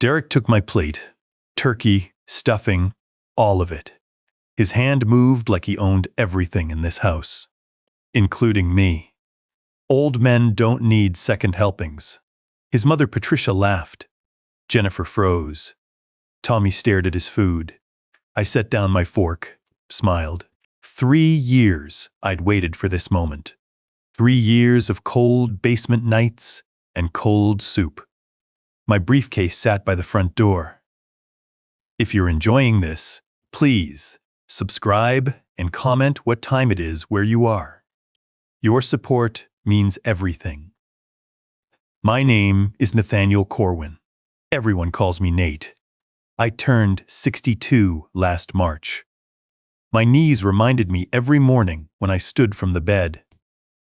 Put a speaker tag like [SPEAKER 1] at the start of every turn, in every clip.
[SPEAKER 1] Derek took my plate. Turkey, stuffing, all of it. His hand moved like he owned everything in this house, including me. Old men don't need second helpings. His mother Patricia laughed. Jennifer froze. Tommy stared at his food. I set down my fork, smiled. 3 years I'd waited for this moment. 3 years of cold basement nights and cold soup. My briefcase sat by the front door. If you're enjoying this, please subscribe and comment what time it is where you are. Your support means everything. My name is Nathaniel Corwin. Everyone calls me Nate. I turned 62 last March. My knees reminded me every morning when I stood from the bed.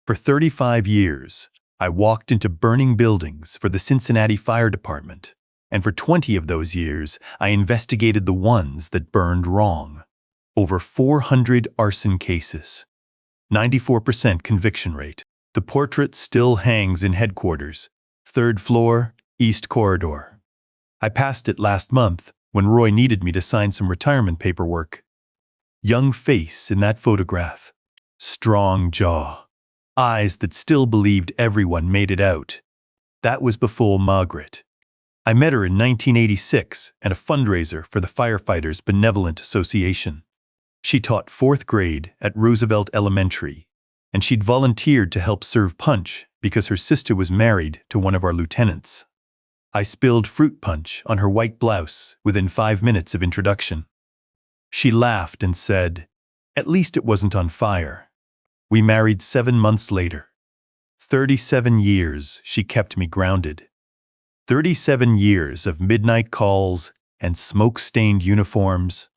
[SPEAKER 1] For 35 years, I walked into burning buildings for the Cincinnati Fire Department, and for 20 of those years, I investigated the ones that burned wrong. Over 400 arson cases. 94% conviction rate. The portrait still hangs in headquarters, 3rd floor, East Corridor. I passed it last month when Roy needed me to sign some retirement paperwork. Young face in that photograph. Strong jaw. Eyes that still believed everyone made it out. That was before Margaret. I met her in 1986 at a fundraiser for the Firefighters Benevolent Association. She taught 4th grade at Roosevelt Elementary, and she'd volunteered to help serve punch because her sister was married to one of our lieutenants. I spilled fruit punch on her white blouse within 5 minutes of introduction. She laughed and said, "At least it wasn't on fire." We married 7 months later. 37 years she kept me grounded. 37 years of midnight calls and smoke-stained uniforms.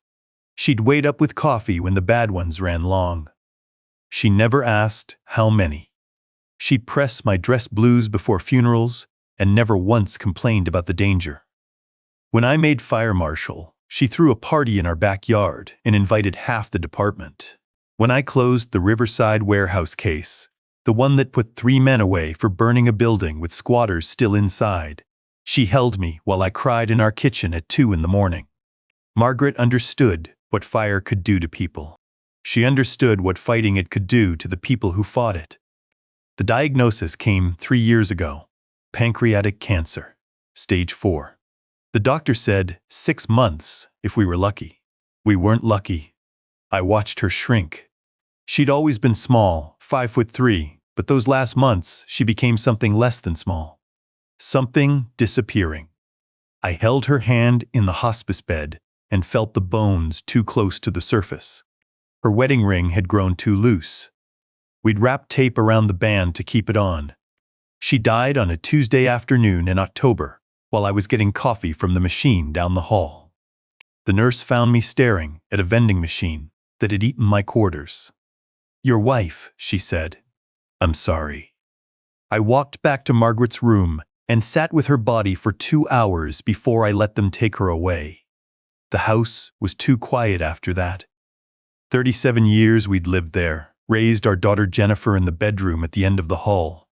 [SPEAKER 1] She'd wait up with coffee when the bad ones ran long. She never asked how many. She'd press my dress blues before funerals and never once complained about the danger. When I made Fire Marshal, she threw a party in our backyard and invited half the department. When I closed the Riverside warehouse case, the one that put 3 men away for burning a building with squatters still inside, she held me while I cried in our kitchen at 2 in the morning. Margaret understood what fire could do to people. She understood what fighting it could do to the people who fought it. The diagnosis came 3 years ago. Pancreatic cancer, stage 4. The doctor said 6 months if we were lucky. We weren't lucky. I watched her shrink. She'd always been small, 5'3", but those last months she became something less than small. Something disappearing. I held her hand in the hospice bed and felt the bones too close to the surface. Her wedding ring had grown too loose. We'd wrapped tape around the band to keep it on. She died on a Tuesday afternoon in October while I was getting coffee from the machine down the hall. The nurse found me staring at a vending machine that had eaten my quarters. "Your wife," she said. "I'm sorry." I walked back to Margaret's room and sat with her body for 2 hours before I let them take her away. The house was too quiet after that. 37 years we'd lived there, raised our daughter Jennifer in the bedroom at the end of the hall.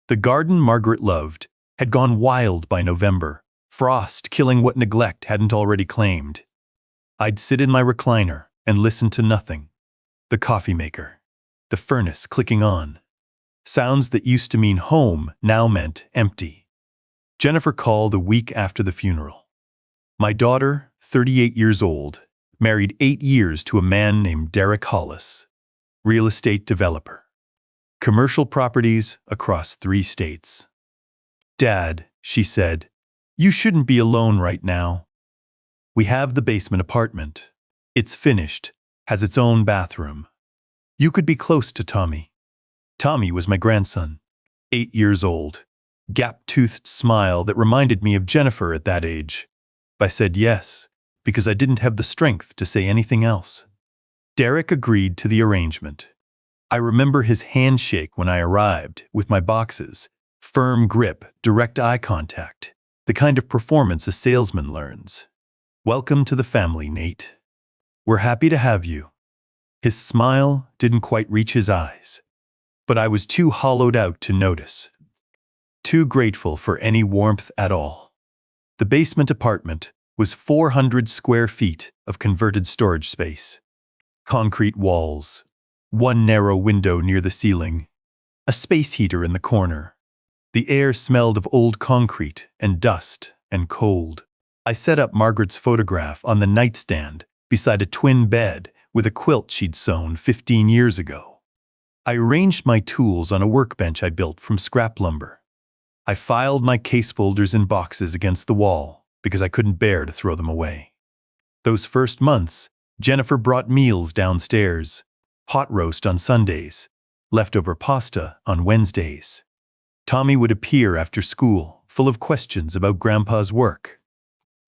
[SPEAKER 1] The garden Margaret loved had gone wild by November, frost killing what neglect hadn't already claimed. I'd sit in my recliner and listen to nothing. The coffee maker, the furnace clicking on. Sounds that used to mean home now meant empty. Jennifer called a week after the funeral. My daughter, 38 years old, married 8 years to a man named Derek Hollis, real estate developer. Commercial properties across 3 states. "Dad," she said, "you shouldn't be alone right now. We have the basement apartment. It's finished, has its own bathroom. You could be close to Tommy." Tommy was my grandson, 8 years old, gap-toothed smile that reminded me of Jennifer at that age. I said yes, because I didn't have the strength to say anything else. Derek agreed to the arrangement. I remember his handshake when I arrived, with my boxes, firm grip, direct eye contact, the kind of performance a salesman learns. "Welcome to the family, Nate. We're happy to have you." His smile didn't quite reach his eyes, but I was too hollowed out to notice. Too grateful for any warmth at all. The basement apartment was 400 square feet of converted storage space. Concrete walls, one narrow window near the ceiling, a space heater in the corner. The air smelled of old concrete and dust and cold. I set up Margaret's photograph on the nightstand beside a twin bed with a quilt she'd sewn 15 years ago. I arranged my tools on a workbench I built from scrap lumber. I filed my case folders in boxes against the wall because I couldn't bear to throw them away. Those first months, Jennifer brought meals downstairs, hot roast on Sundays, leftover pasta on Wednesdays. Tommy would appear after school, full of questions about Grandpa's work.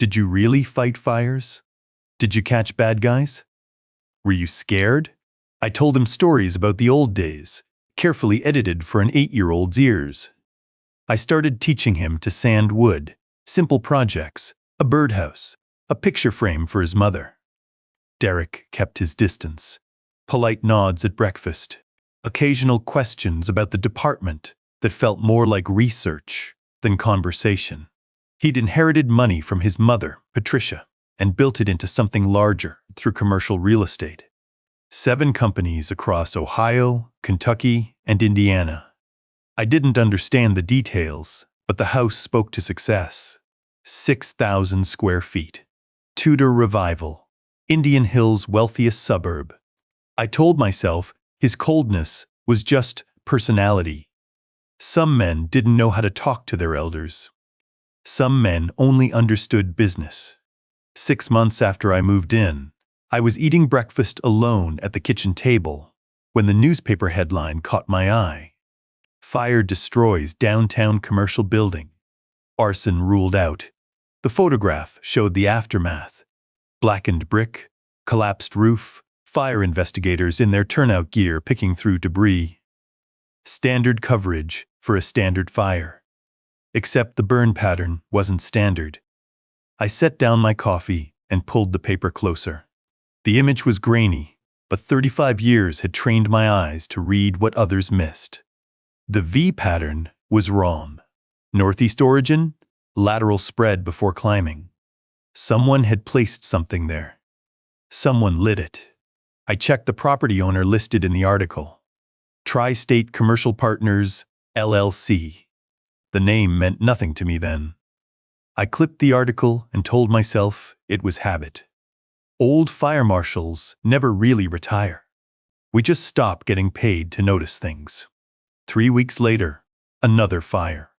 [SPEAKER 1] Did you really fight fires? Did you catch bad guys? Were you scared? I told him stories about the old days, carefully edited for an 8-year-old's ears. I started teaching him to sand wood, simple projects, a birdhouse, a picture frame for his mother. Derek kept his distance. Polite nods at breakfast, occasional questions about the department that felt more like research than conversation. He'd inherited money from his mother, Patricia, and built it into something larger through commercial real estate. 7 companies across Ohio, Kentucky, and Indiana. I didn't understand the details, but the house spoke to success. 6,000 square feet. Tudor revival. Indian Hill's wealthiest suburb. I told myself his coldness was just personality. Some men didn't know how to talk to their elders. Some men only understood business. 6 months after I moved in, I was eating breakfast alone at the kitchen table when the newspaper headline caught my eye. Fire destroys downtown commercial building. Arson ruled out. The photograph showed the aftermath. Blackened brick, collapsed roof, fire investigators in their turnout gear picking through debris. Standard coverage for a standard fire. Except the burn pattern wasn't standard. I set down my coffee and pulled the paper closer. The image was grainy, but 35 years had trained my eyes to read what others missed. The V pattern was wrong. Northeast origin, lateral spread before climbing. Someone had placed something there. Someone lit it. I checked the property owner listed in the article. Tri-State Commercial Partners, LLC. The name meant nothing to me then. I clipped the article and told myself it was habit. Old fire marshals never really retire. We just stop getting paid to notice things. 3 weeks later, another fire.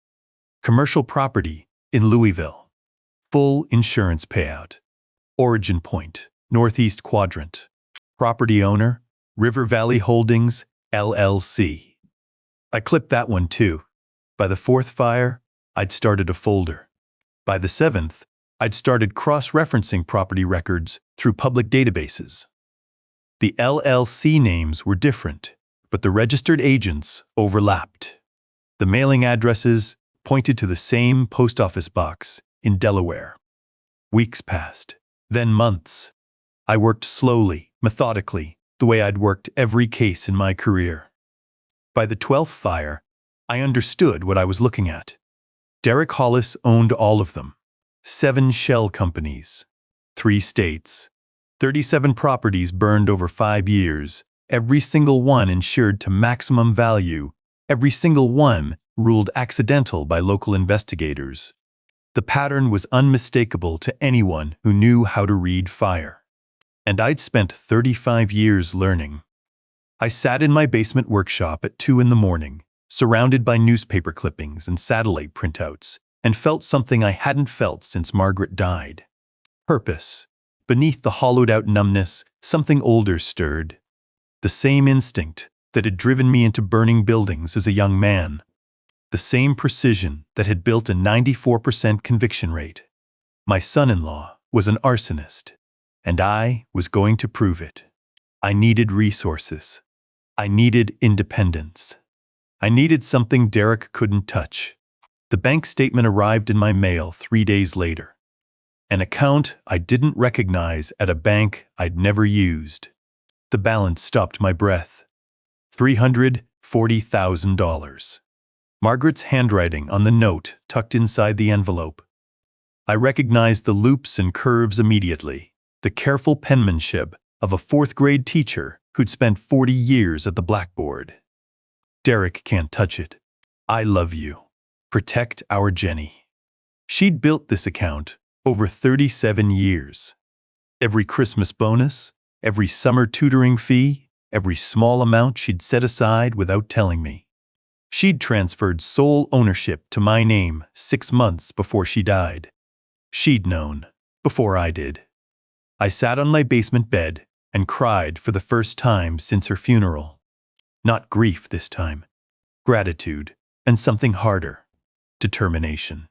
[SPEAKER 1] Commercial property in Louisville. Full insurance payout. Origin point, northeast quadrant. Property owner, River Valley Holdings, LLC. I clipped that one too. By the 4th fire, I'd started a folder. By the 7th, I'd started cross-referencing property records through public databases. The LLC names were different, but the registered agents overlapped. The mailing addresses pointed to the same post office box in Delaware. Weeks passed, then months. I worked slowly, methodically, the way I'd worked every case in my career. By the 12th fire, I understood what I was looking at. Derek Hollis owned all of them. 7 shell companies, 3 states, 37 properties burned over 5 years, every single one insured to maximum value, every single one ruled accidental by local investigators. The pattern was unmistakable to anyone who knew how to read fire. And I'd spent 35 years learning. I sat in my basement workshop at 2 in the morning, surrounded by newspaper clippings and satellite printouts, and felt something I hadn't felt since Margaret died. Purpose. Beneath the hollowed-out numbness, something older stirred. The same instinct that had driven me into burning buildings as a young man. The same precision that had built a 94% conviction rate. My son-in-law was an arsonist, and I was going to prove it. I needed resources. I needed independence. I needed something Derek couldn't touch. The bank statement arrived in my mail 3 days later. An account I didn't recognize at a bank I'd never used. The balance stopped my breath. $340,000. Margaret's handwriting on the note tucked inside the envelope. I recognized the loops and curves immediately, the careful penmanship of a fourth-grade teacher who'd spent 40 years at the blackboard. Derek can't touch it. I love you. Protect our Jenny. She'd built this account over 37 years. Every Christmas bonus, every summer tutoring fee, every small amount she'd set aside without telling me. She'd transferred sole ownership to my name 6 months before she died. She'd known before I did. I sat on my basement bed and cried for the first time since her funeral. Not grief this time. Gratitude and something harder. Determination.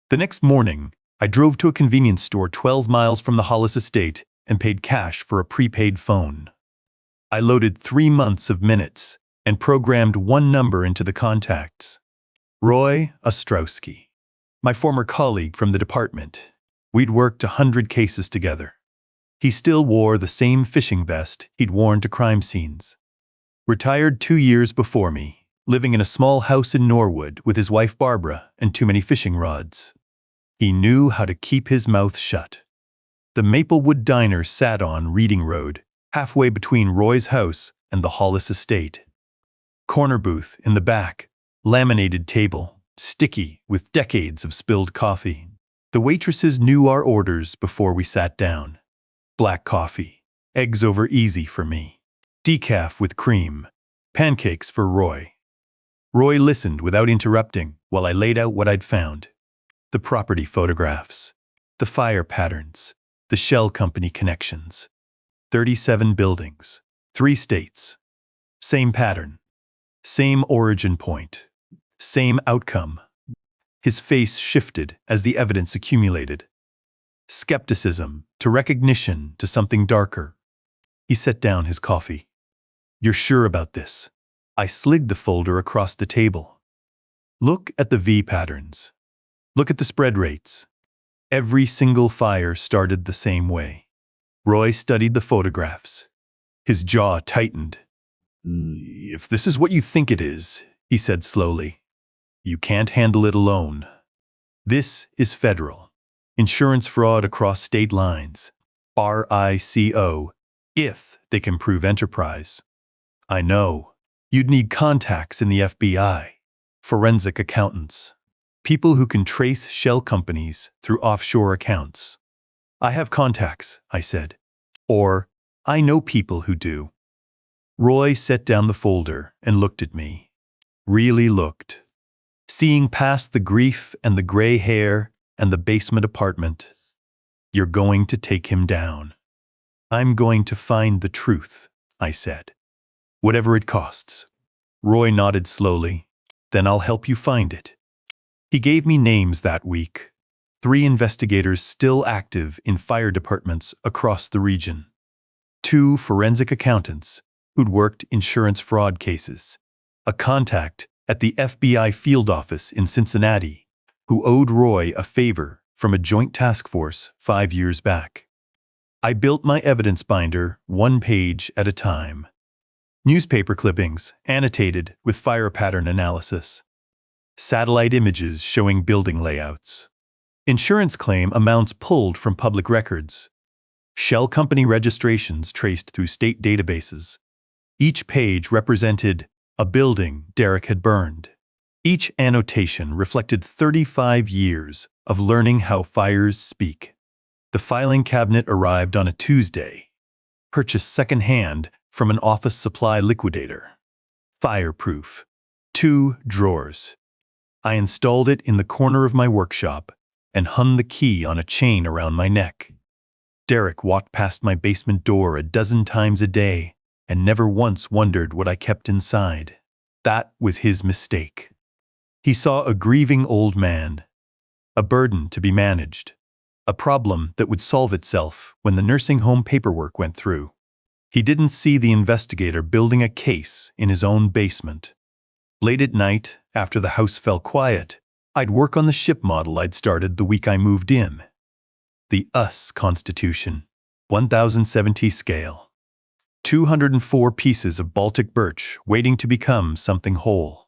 [SPEAKER 1] The next morning, I drove to a convenience store 12 miles from the Hollis estate and paid cash for a prepaid phone. I loaded 3 months of minutes and programmed one number into the contacts. Roy Ostrowski, my former colleague from the department. We'd worked 100 cases together. He still wore the same fishing vest he'd worn to crime scenes. Retired 2 years before me, living in a small house in Norwood with his wife Barbara and too many fishing rods. He knew how to keep his mouth shut. The Maplewood Diner sat on Reading Road, halfway between Roy's house and the Hollis estate. Corner booth in the back, laminated table, sticky with decades of spilled coffee. The waitresses knew our orders before we sat down. Black coffee, eggs over easy for me, decaf with cream, pancakes for Roy. Roy listened without interrupting while I laid out what I'd found. The property photographs, the fire patterns, the shell company connections. 37 buildings, 3 states. Same pattern, same origin point, same outcome. His face shifted as the evidence accumulated. Skepticism to recognition to something darker. He set down his coffee. You're sure about this? I slid the folder across the table. Look at the V patterns. Look at the spread rates. Every single fire started the same way. Roy studied the photographs. His jaw tightened. If this is what you think it is, he said slowly, you can't handle it alone. This is federal. Insurance fraud across state lines. RICO, if they can prove enterprise. I know. You'd need contacts in the FBI, forensic accountants, people who can trace shell companies through offshore accounts. I have contacts, I said. Or, I know people who do. Roy set down the folder and looked at me. Really looked. Seeing past the grief and the gray hair and the basement apartment. You're going to take him down. I'm going to find the truth, I said. Whatever it costs. Roy nodded slowly. Then I'll help you find it. He gave me names that week. 3 investigators still active in fire departments across the region. 2 forensic accountants who'd worked insurance fraud cases. A contact at the FBI field office in Cincinnati who owed Roy a favor from a joint task force 5 years back. I built my evidence binder 1 page at a time. Newspaper clippings annotated with fire pattern analysis. Satellite images showing building layouts. Insurance claim amounts pulled from public records. Shell company registrations traced through state databases. Each page represented a building Derek had burned. Each annotation reflected 35 years of learning how fires speak. The filing cabinet arrived on a Tuesday. Purchased second-hand from an office supply liquidator. Fireproof. 2 drawers. I installed it in the corner of my workshop and hung the key on a chain around my neck. Derek walked past my basement door a dozen times a day and never once wondered what I kept inside. That was his mistake. He saw a grieving old man, a burden to be managed, a problem that would solve itself when the nursing home paperwork went through. He didn't see the investigator building a case in his own basement. Late at night, after the house fell quiet, I'd work on the ship model I'd started the week I moved in. The US Constitution, 1070 scale. 204 pieces of Baltic birch waiting to become something whole.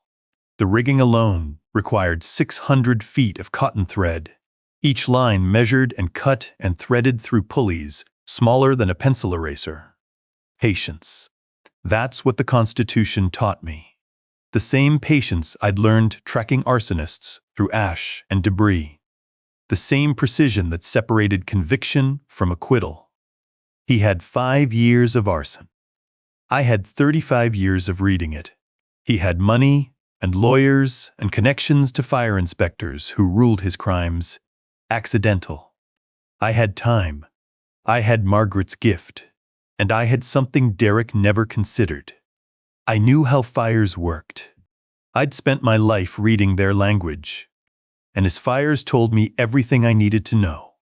[SPEAKER 1] The rigging alone required 600 feet of cotton thread, each line measured and cut and threaded through pulleys smaller than a pencil eraser. Patience. That's what the Constitution taught me. The same patience I'd learned tracking arsonists through ash and debris. The same precision that separated conviction from acquittal. He had 5 years of arson. I had 35 years of reading it. He had money and lawyers and connections to fire inspectors who ruled his crimes accidental. I had time. I had Margaret's gift. And I had something Derek never considered. I knew how fires worked. I'd spent my life reading their language. And his fires told me everything I needed to know.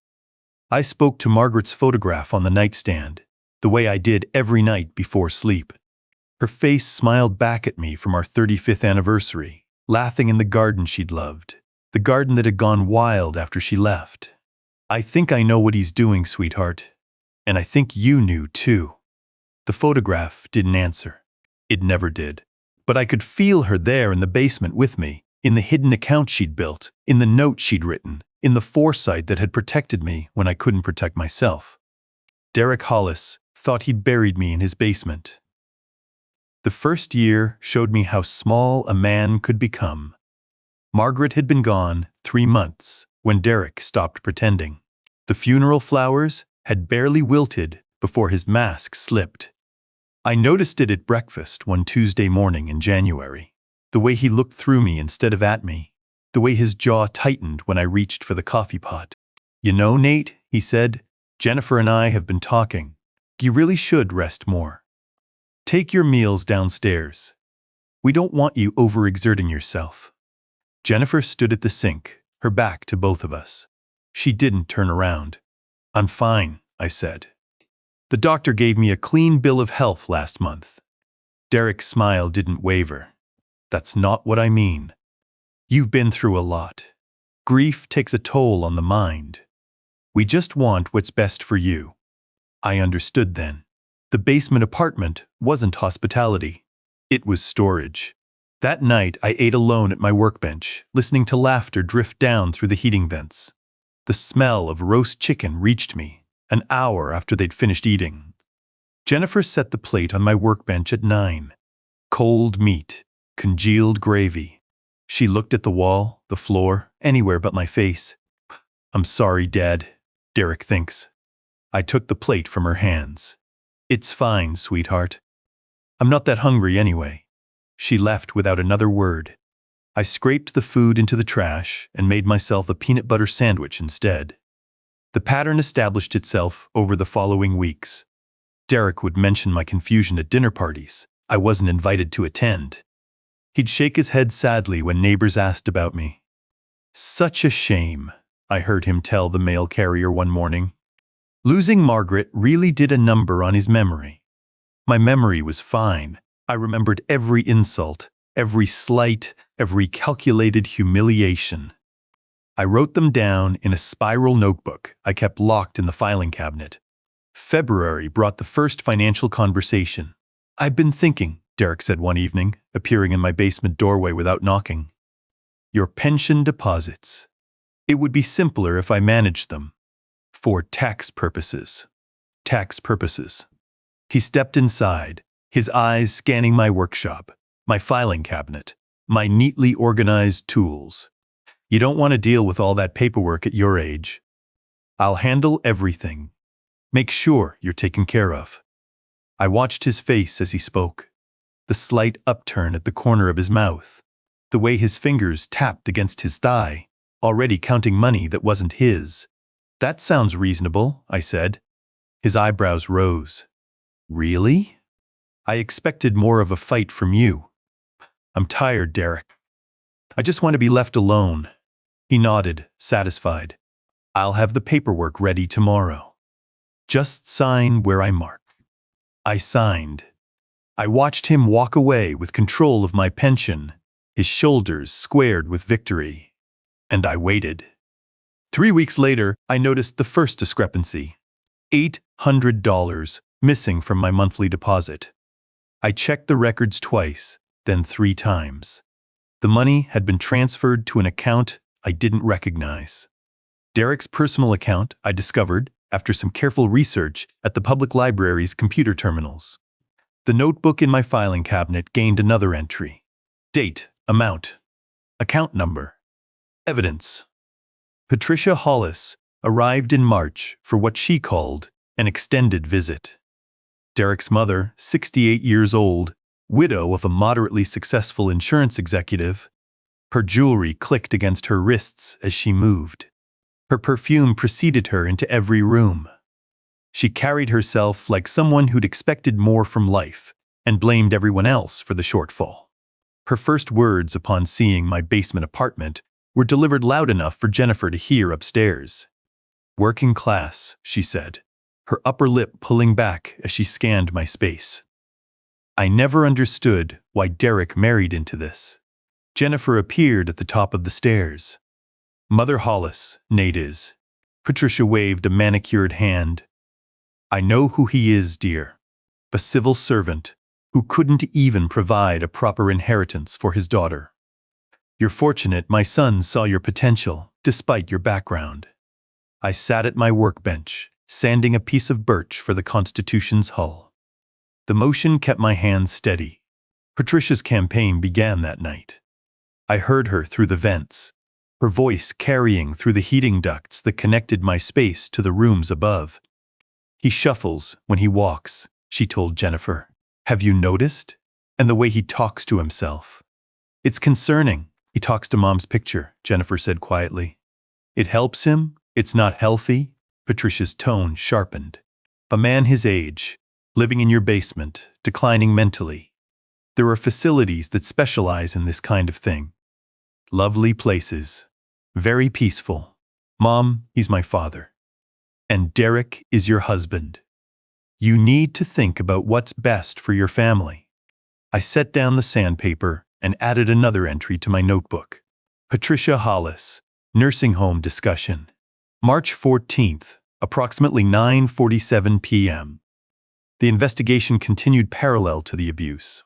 [SPEAKER 1] I spoke to Margaret's photograph on the nightstand, the way I did every night before sleep. Her face smiled back at me from our 35th anniversary, laughing in the garden she'd loved, the garden that had gone wild after she left. I think I know what he's doing, sweetheart. And I think you knew, too. The photograph didn't answer. It never did. But I could feel her there in the basement with me, in the hidden account she'd built, in the note she'd written, in the foresight that had protected me when I couldn't protect myself. Derek Hollis thought he'd buried me in his basement. The first year showed me how small a man could become. Margaret had been gone 3 months when Derek stopped pretending. The funeral flowers had barely wilted before his mask slipped. I noticed it at breakfast one Tuesday morning in January. The way he looked through me instead of at me. The way his jaw tightened when I reached for the coffee pot. "You know, Nate," he said, "Jennifer and I have been talking. You really should rest more. Take your meals downstairs. We don't want you overexerting yourself." Jennifer stood at the sink, her back to both of us. She didn't turn around. "I'm fine," I said. "The doctor gave me a clean bill of health last month." Derek's smile didn't waver. "That's not what I mean. You've been through a lot. Grief takes a toll on the mind. We just want what's best for you." I understood then. The basement apartment wasn't hospitality. It was storage. That night I ate alone at my workbench, listening to laughter drift down through the heating vents. The smell of roast chicken reached me an hour after they'd finished eating. Jennifer set the plate on my workbench at 9. Cold meat, congealed gravy. She looked at the wall, the floor, anywhere but my face. "I'm sorry, Dad," Derek thinks. I took the plate from her hands. "It's fine, sweetheart. I'm not that hungry anyway." She left without another word. I scraped the food into the trash and made myself a peanut butter sandwich instead. The pattern established itself over the following weeks. Derek would mention my confusion at dinner parties I wasn't invited to attend. He'd shake his head sadly when neighbors asked about me. "Such a shame," I heard him tell the mail carrier one morning. Losing Margaret really did a number on his memory. My memory was fine. I remembered every insult, every slight, every calculated humiliation. I wrote them down in a spiral notebook I kept locked in the filing cabinet. February brought the first financial conversation. "I've been thinking," Derek said one evening, appearing in my basement doorway without knocking. "Your pension deposits. It would be simpler if I managed them. For tax purposes." Tax purposes. He stepped inside, his eyes scanning my workshop, my filing cabinet, my neatly organized tools. "You don't want to deal with all that paperwork at your age. I'll handle everything. Make sure you're taken care of." I watched his face as he spoke. The slight upturn at the corner of his mouth. The way his fingers tapped against his thigh, already counting money that wasn't his. "That sounds reasonable," I said. His eyebrows rose. "Really? I expected more of a fight from you." "I'm tired, Derek. I just want to be left alone." He nodded, satisfied. "I'll have the paperwork ready tomorrow. Just sign where I mark." I signed. I watched him walk away with control of my pension, his shoulders squared with victory. And I waited. 3 weeks later, I noticed the first discrepancy. $800 missing from my monthly deposit. I checked the records twice, then 3 times. The money had been transferred to an account I didn't recognize. Derek's personal account, I discovered, after some careful research at the public library's computer terminals. The notebook in my filing cabinet gained another entry. Date, amount, account number, evidence. Patricia Hollis arrived in March for what she called an extended visit. Derek's mother, 68 years old, widow of a moderately successful insurance executive, her jewelry clicked against her wrists as she moved. Her perfume preceded her into every room. She carried herself like someone who'd expected more from life and blamed everyone else for the shortfall. Her first words upon seeing my basement apartment were delivered loud enough for Jennifer to hear upstairs. "Working class," she said, her upper lip pulling back as she scanned my space. I never understood why Derek married into this. Jennifer appeared at the top of the stairs. "Mother Hollis, Nate is." Patricia waved a manicured hand. "I know who he is, dear. A civil servant who couldn't even provide a proper inheritance for his daughter. You're fortunate my son saw your potential, despite your background." I sat at my workbench, sanding a piece of birch for the Constitution's hull. The motion kept my hands steady. Patricia's campaign began that night. I heard her through the vents, her voice carrying through the heating ducts that connected my space to the rooms above. "He shuffles when he walks," she told Jennifer. "Have you noticed? And the way he talks to himself. It's concerning." "He talks to Mom's picture," Jennifer said quietly. "It helps him? It's not healthy?" Patricia's tone sharpened. "A man his age, living in your basement, declining mentally. There are facilities that specialize in this kind of thing. Lovely places. Very peaceful. Mom, he's my father. And Derek is your husband. You need to think about what's best for your family." I set down the sandpaper and added another entry to my notebook. Patricia Hollis, nursing home discussion. March 14th, approximately 9:47 p.m. The investigation continued parallel to the abuse.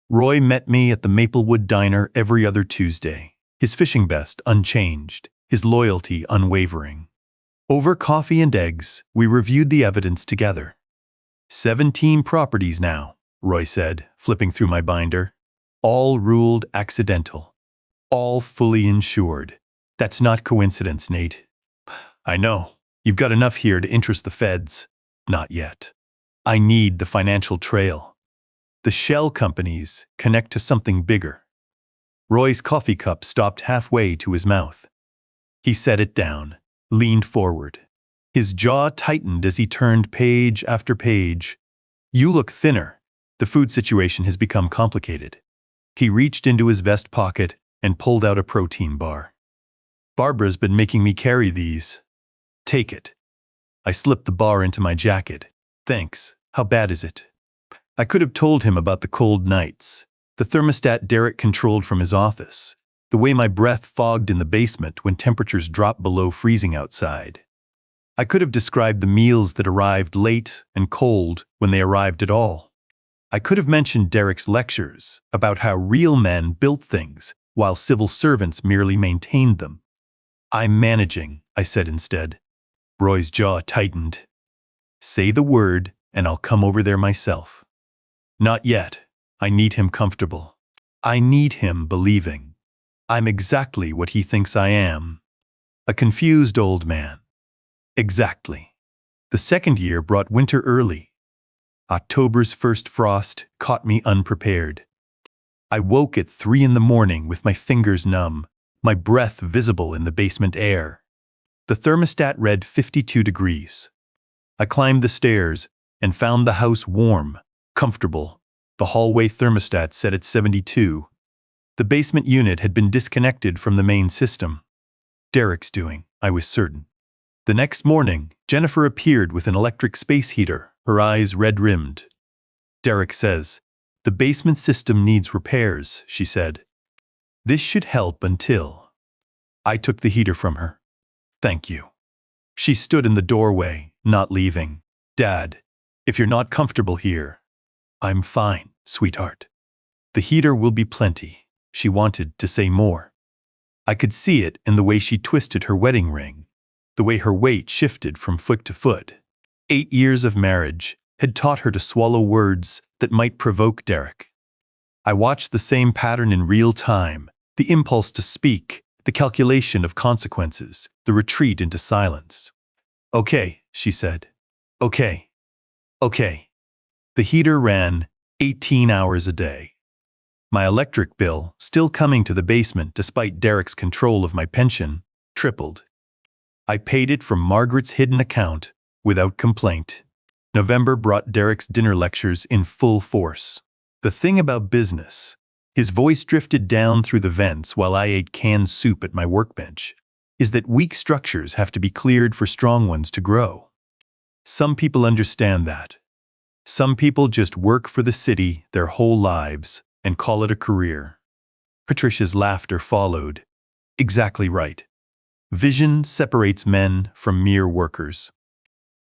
[SPEAKER 1] Roy met me at the Maplewood Diner every other Tuesday, his fishing vest unchanged, his loyalty unwavering. Over coffee and eggs, we reviewed the evidence together. 17 properties now, Roy said, flipping through my binder. All ruled accidental. All fully insured. That's not coincidence, Nate. I know. You've got enough here to interest the feds. Not yet. I need the financial trail. The shell companies connect to something bigger. Roy's coffee cup stopped halfway to his mouth. He set it down, leaned forward. His jaw tightened as he turned page after page. "You look thinner. The food situation has become complicated." He reached into his vest pocket and pulled out a protein bar. "Barbara's been making me carry these. Take it." I slipped the bar into my jacket. "Thanks. How bad is it?" I could have told him about the cold nights, the thermostat Derek controlled from his office, the way my breath fogged in the basement when temperatures dropped below freezing outside. I could have described the meals that arrived late and cold when they arrived at all. I could have mentioned Derek's lectures about how real men built things while civil servants merely maintained them. "I'm managing," I said instead. Roy's jaw tightened. "Say the word and I'll come over there myself." "Not yet. I need him comfortable. I need him believing. I'm exactly what he thinks I am. A confused old man." Exactly. The second year brought winter early. October's first frost caught me unprepared. I woke at 3 a.m. with my fingers numb, my breath visible in the basement air. The thermostat read 52 degrees. I climbed the stairs and found the house warm, comfortable. The hallway thermostat set at 72. The basement unit had been disconnected from the main system. Derek's doing, I was certain. The next morning, Jennifer appeared with an electric space heater, her eyes red-rimmed. "Derek says, the basement system needs repairs," she said. "This should help until—" I took the heater from her. "Thank you." She stood in the doorway, not leaving. "Dad, if you're not comfortable here—" "I'm fine, sweetheart. The heater will be plenty." She wanted to say more. I could see it in the way she twisted her wedding ring. the way her weight shifted from foot to foot. 8 years of marriage had taught her to swallow words that might provoke Derek. I watched the same pattern in real time, the impulse to speak, the calculation of consequences, the retreat into silence. "Okay," she said. "Okay. Okay." The heater ran 18 hours a day. My electric bill, still coming to the basement despite Derek's control of my pension, tripled. I paid it from Margaret's hidden account without complaint. November brought Derek's dinner lectures in full force. The thing about business, his voice drifted down through the vents while I ate canned soup at my workbench, is that weak structures have to be cleared for strong ones to grow. Some people understand that. Some people just work for the city their whole lives and call it a career. Patricia's laughter followed. Exactly right. Vision separates men from mere workers.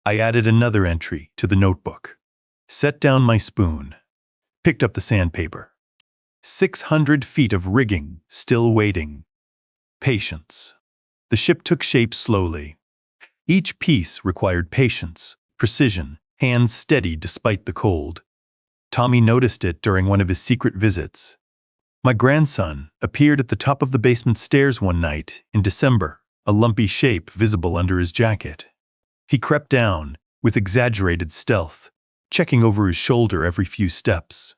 [SPEAKER 1] I added another entry to the notebook. Set down my spoon. Picked up the sandpaper. 600 feet of rigging still waiting. Patience. The ship took shape slowly. Each piece required patience, precision, hands steady despite the cold. Tommy noticed it during one of his secret visits. My grandson appeared at the top of the basement stairs one night in December, a lumpy shape visible under his jacket. He crept down with exaggerated stealth, checking over his shoulder every few steps.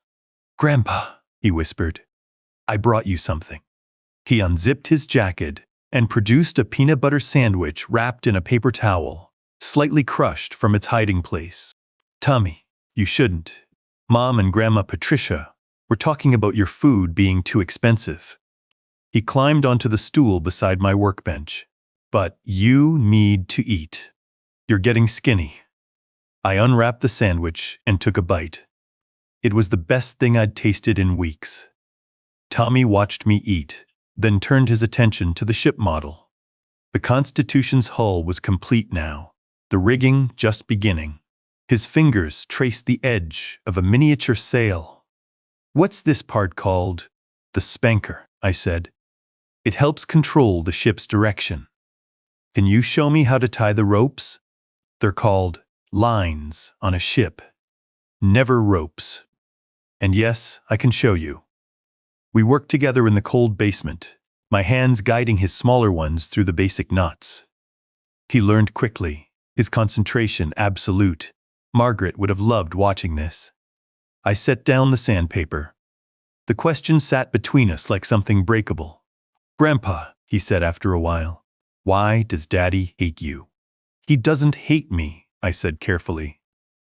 [SPEAKER 1] "Grandpa," he whispered, "I brought you something." He unzipped his jacket and produced a peanut butter sandwich wrapped in a paper towel, slightly crushed from its hiding place. "Tommy, you shouldn't. Mom and Grandma Patricia were talking about your food being too expensive." He climbed onto the stool beside my workbench. "But you need to eat. You're getting skinny." I unwrapped the sandwich and took a bite. It was the best thing I'd tasted in weeks. Tommy watched me eat, then turned his attention to the ship model. The Constitution's hull was complete now, the rigging just beginning. His fingers traced the edge of a miniature sail. "What's this part called?" "The spanker," I said. "It helps control the ship's direction." "Can you show me how to tie the ropes?" "They're called lines on a ship, never ropes." "And yes, I can show you." We worked together in the cold basement, my hands guiding his smaller ones through the basic knots. He learned quickly, his concentration absolute. Margaret would have loved watching this. I set down the sandpaper. The question sat between us like something breakable. "Grandpa," he said after a while, "why does Daddy hate you?" "He doesn't hate me," I said carefully.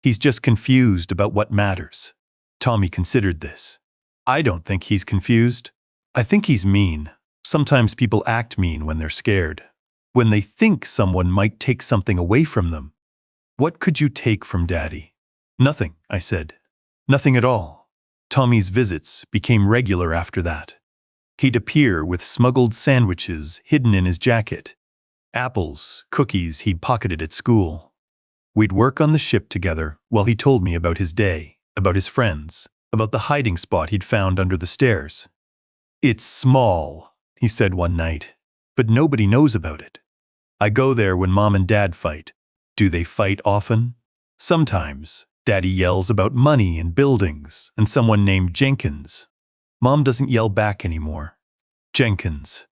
[SPEAKER 1] "He's just confused about what matters." Tommy considered this. "I don't think he's confused. I think he's mean. Sometimes people act mean when they're scared. When they think someone might take something away from them." "What could you take from Daddy?" "Nothing," I said. "Nothing at all." Tommy's visits became regular after that. He'd appear with smuggled sandwiches hidden in his jacket. Apples, cookies he'd pocketed at school. We'd work on the ship together while he told me about his day, about his friends, about the hiding spot he'd found under the stairs. "It's small," he said one night, "but nobody knows about it. I go there when Mom and Dad fight." "Do they fight often?" "Sometimes. Daddy yells about money and buildings and someone named Jenkins. Mom doesn't yell back anymore." Jenkins.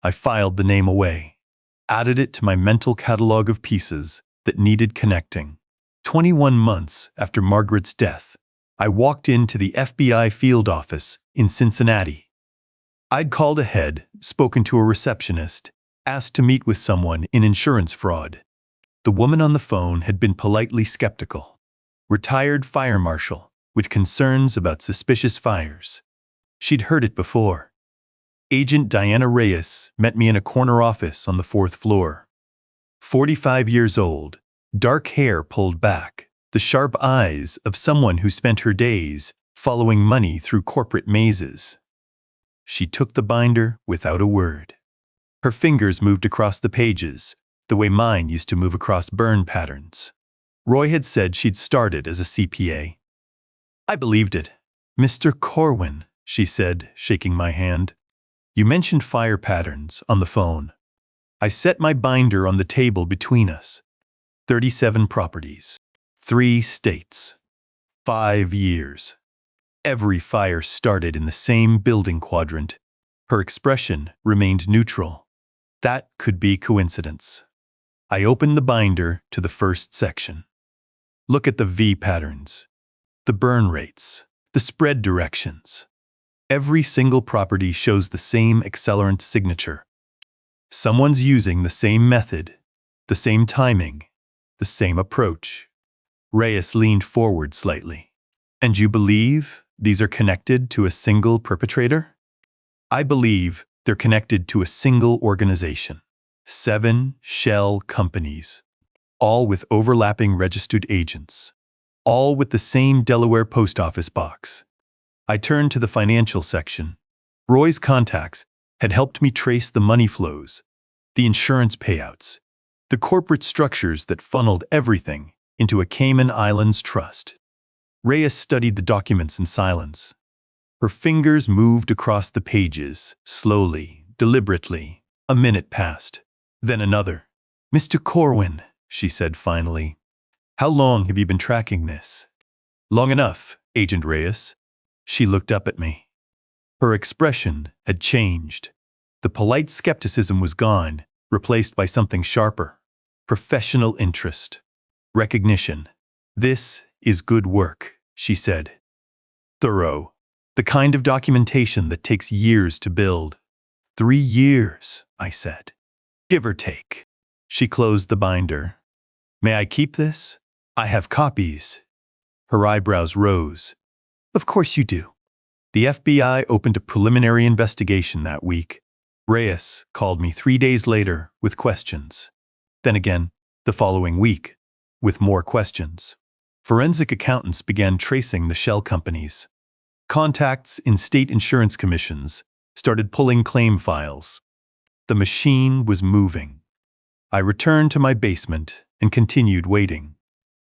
[SPEAKER 1] I filed the name away, added it to my mental catalog of pieces that needed connecting. 21 months after Margaret's death, I walked into the FBI field office in Cincinnati. I'd called ahead, spoken to a receptionist, asked to meet with someone in insurance fraud. The woman on the phone had been politely skeptical. Retired fire marshal, with concerns about suspicious fires. She'd heard it before. Agent Diana Reyes met me in a corner office on the 4th floor. 45 years old, dark hair pulled back, the sharp eyes of someone who spent her days following money through corporate mazes. She took the binder without a word. Her fingers moved across the pages, the way mine used to move across burn patterns. Roy had said she'd started as a CPA. I believed it. "Mr. Corwin," she said, shaking my hand. "You mentioned fire patterns on the phone. I set my binder on the table between us. 37 properties, 3 states, 5 years. Every fire started in the same building quadrant. Her expression remained neutral. That could be coincidence. I opened the binder to the first section. Look at the V patterns, the burn rates, the spread directions. Every single property shows the same accelerant signature. Someone's using the same method, the same timing, the same approach. Reyes leaned forward slightly. And you believe these are connected to a single perpetrator? I believe they're connected to a single organization. 7 shell companies, all with overlapping registered agents, all with the same Delaware post office box. I turned to the financial section. Roy's contacts had helped me trace the money flows, the insurance payouts, the corporate structures that funneled everything into a Cayman Islands trust. Reyes studied the documents in silence. Her fingers moved across the pages, slowly, deliberately. A minute passed. Then another. "Mr. Corwin," she said finally, "how long have you been tracking this?" "Long enough, Agent Reyes." She looked up at me. Her expression had changed. The polite skepticism was gone, replaced by something sharper. Professional interest. Recognition. "This is good work," she said. "Thorough. The kind of documentation that takes years to build." 3 years, I said. "Give or take." She closed the binder. "May I keep this? I have copies." Her eyebrows rose. "Of course you do." The FBI opened a preliminary investigation that week. Reyes called me 3 days later with questions. Then again, the following week, with more questions. Forensic accountants began tracing the shell companies. Contacts in state insurance commissions started pulling claim files. The machine was moving. I returned to my basement and continued waiting.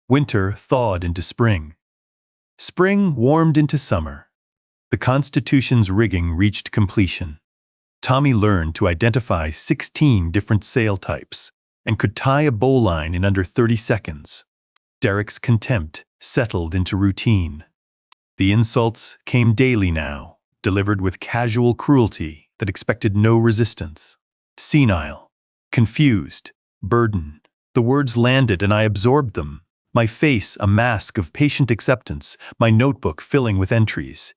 [SPEAKER 1] Winter thawed into spring. Spring warmed into summer. The Constitution's rigging reached completion. Tommy learned to identify 16 different sail types and could tie a bowline in under 30 seconds. Derek's contempt settled into routine. The insults came daily now, delivered with casual cruelty that expected no resistance. Senile, confused, burdened. The words landed and I absorbed them. My face a mask of patient acceptance, my notebook filling with entries.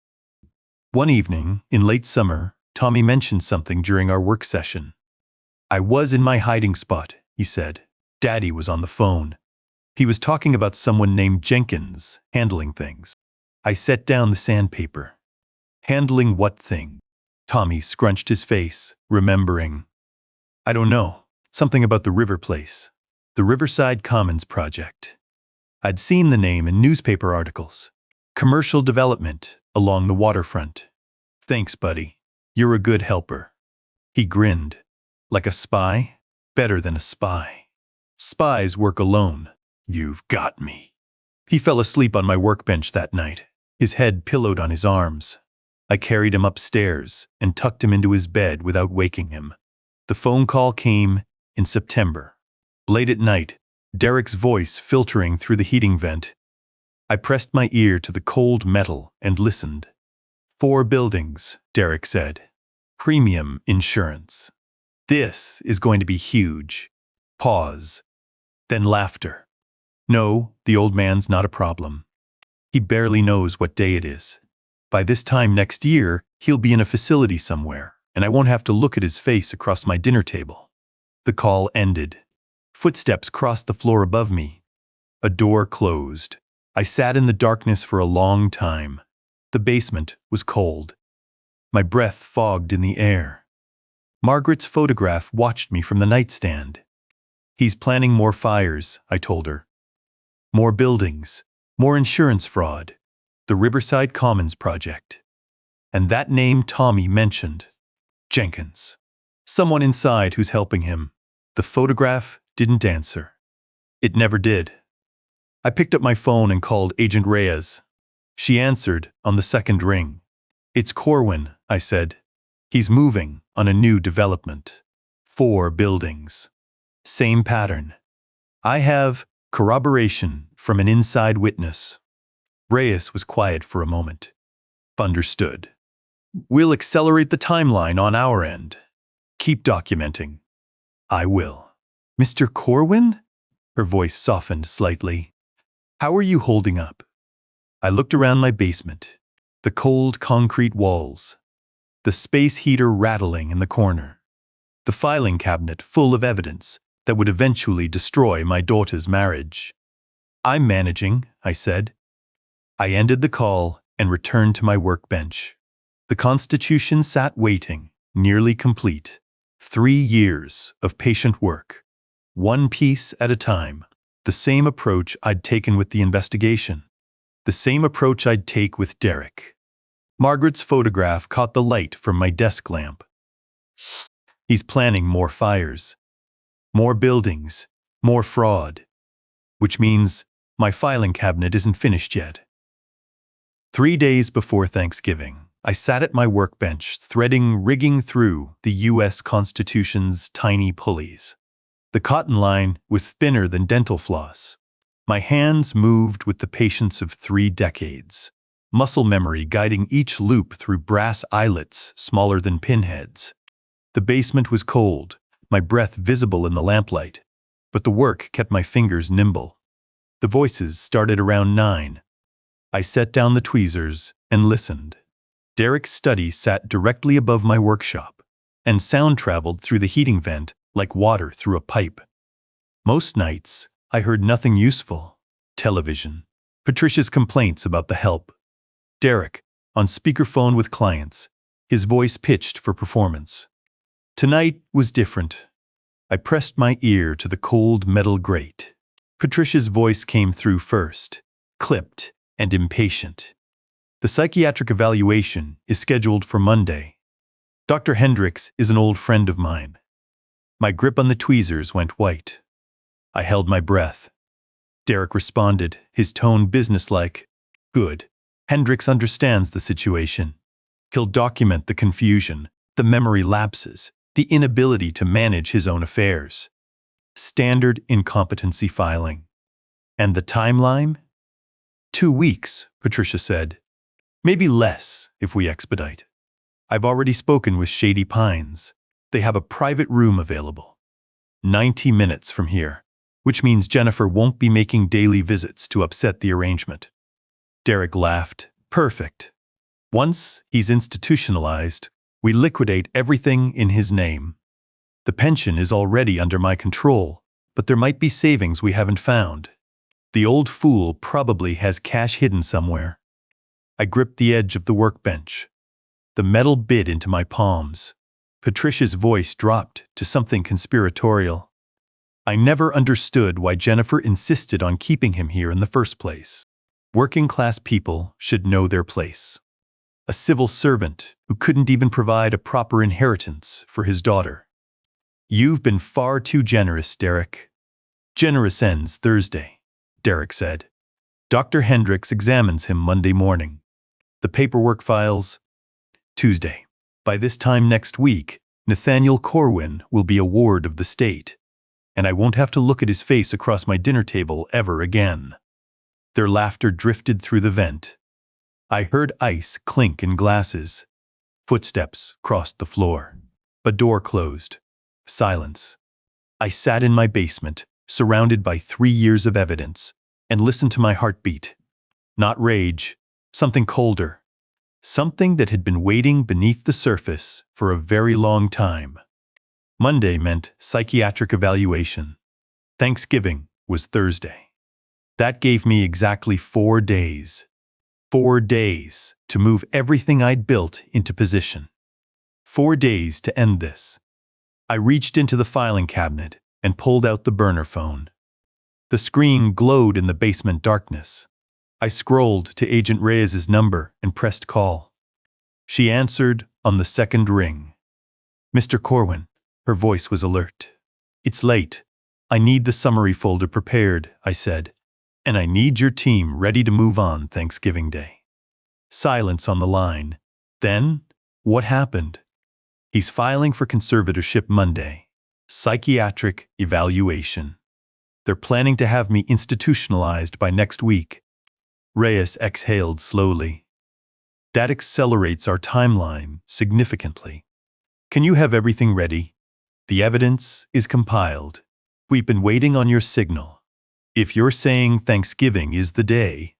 [SPEAKER 1] One evening, in late summer, Tommy mentioned something during our work session. "I was in my hiding spot," he said. "Daddy was on the phone. He was talking about someone named Jenkins handling things." I set down the sandpaper. "Handling what thing?" Tommy scrunched his face, remembering. "I don't know. Something about the river place. The Riverside Commons project." I'd seen the name in newspaper articles. Commercial development along the waterfront. "Thanks, buddy. You're a good helper." He grinned. "Like a spy? Better than a spy. Spies work alone. You've got me." He fell asleep on my workbench that night, his head pillowed on his arms. I carried him upstairs and tucked him into his bed without waking him. The phone call came in September. Late at night, Derek's voice filtering through the heating vent. I pressed my ear to the cold metal and listened. 4 buildings, Derek said. Premium insurance. This is going to be huge. Pause. Then laughter. No, the old man's not a problem. He barely knows what day it is. By this time next year, he'll be in a facility somewhere, and I won't have to look at his face across my dinner table. The call ended. Footsteps crossed the floor above me. A door closed. I sat in the darkness for a long time. The basement was cold. My breath fogged in the air. Margaret's photograph watched me from the nightstand. He's planning more fires, I told her. More buildings, more insurance fraud, the Riverside Commons project. And that name Tommy mentioned. Jenkins. Someone inside who's helping him. The photograph didn't answer. It never did. I picked up my phone and called Agent Reyes. She answered on the second ring. It's Corwin, I said. He's moving on a new development. 4 buildings. Same pattern. I have corroboration from an inside witness. Reyes was quiet for a moment. Understood. We'll accelerate the timeline on our end. Keep documenting. I will. Mr. Corwin? Her voice softened slightly. How are you holding up? I looked around my basement. The cold concrete walls. The space heater rattling in the corner. The filing cabinet full of evidence that would eventually destroy my daughter's marriage. I'm managing, I said. I ended the call and returned to my workbench. The Constitution sat waiting, nearly complete. 3 years of patient work. One piece at a time. The same approach I'd taken with the investigation. The same approach I'd take with Derek. Margaret's photograph caught the light from my desk lamp. He's planning more fires. More buildings. More fraud. Which means my filing cabinet isn't finished yet. 3 days before Thanksgiving, I sat at my workbench, rigging through the U.S. Constitution's tiny pulleys. The cotton line was thinner than dental floss. My hands moved with the patience of 3 decades, muscle memory guiding each loop through brass eyelets smaller than pinheads. The basement was cold, my breath visible in the lamplight, but the work kept my fingers nimble. The voices started around 9. I set down the tweezers and listened. Derek's study sat directly above my workshop, and sound traveled through the heating vent like water through a pipe. Most nights, I heard nothing useful. Television. Patricia's complaints about the help. Derek, on speakerphone with clients, his voice pitched for performance. Tonight was different. I pressed my ear to the cold metal grate. Patricia's voice came through first, clipped and impatient. The psychiatric evaluation is scheduled for Monday. Dr. Hendricks is an old friend of mine. My grip on the tweezers went white. I held my breath. Derek responded, his tone businesslike. Good. Hendricks understands the situation. He'll document the confusion, the memory lapses, the inability to manage his own affairs. Standard incompetency filing. And the timeline? 2 weeks, Patricia said. Maybe less if we expedite. I've already spoken with Shady Pines. They have a private room available. 90 minutes from here, which means Jennifer won't be making daily visits to upset the arrangement. Derek laughed. Perfect. Once he's institutionalized, we liquidate everything in his name. The pension is already under my control, but there might be savings we haven't found. The old fool probably has cash hidden somewhere. I gripped the edge of the workbench. The metal bit into my palms. Patricia's voice dropped to something conspiratorial. I never understood why Jennifer insisted on keeping him here in the first place. Working-class people should know their place. A civil servant who couldn't even provide a proper inheritance for his daughter. You've been far too generous, Derek. Generous ends Thursday, Derek said. Dr. Hendricks examines him Monday morning. The paperwork files, Tuesday. By this time next week, Nathaniel Corwin will be a ward of the state, and I won't have to look at his face across my dinner table ever again. Their laughter drifted through the vent. I heard ice clink in glasses. Footsteps crossed the floor. A door closed. Silence. I sat in my basement, surrounded by 3 years of evidence, and listened to my heartbeat. Not rage, something colder. Something that had been waiting beneath the surface for a very long time. Monday meant psychiatric evaluation. Thanksgiving was Thursday. That gave me exactly 4 days. 4 days to move everything I'd built into position. 4 days to end this. I reached into the filing cabinet and pulled out the burner phone. The screen glowed in the basement darkness. I scrolled to Agent Reyes's number and pressed call. She answered on the second ring. Mr. Corwin, her voice was alert. It's late. I need the summary folder prepared, I said, and I need your team ready to move on Thanksgiving Day. Silence on the line. Then, what happened? He's filing for conservatorship Monday. Psychiatric evaluation. They're planning to have me institutionalized by next week. Reyes exhaled slowly. That accelerates our timeline significantly. Can you have everything ready? The evidence is compiled. We've been waiting on your signal. If you're saying Thanksgiving is the day,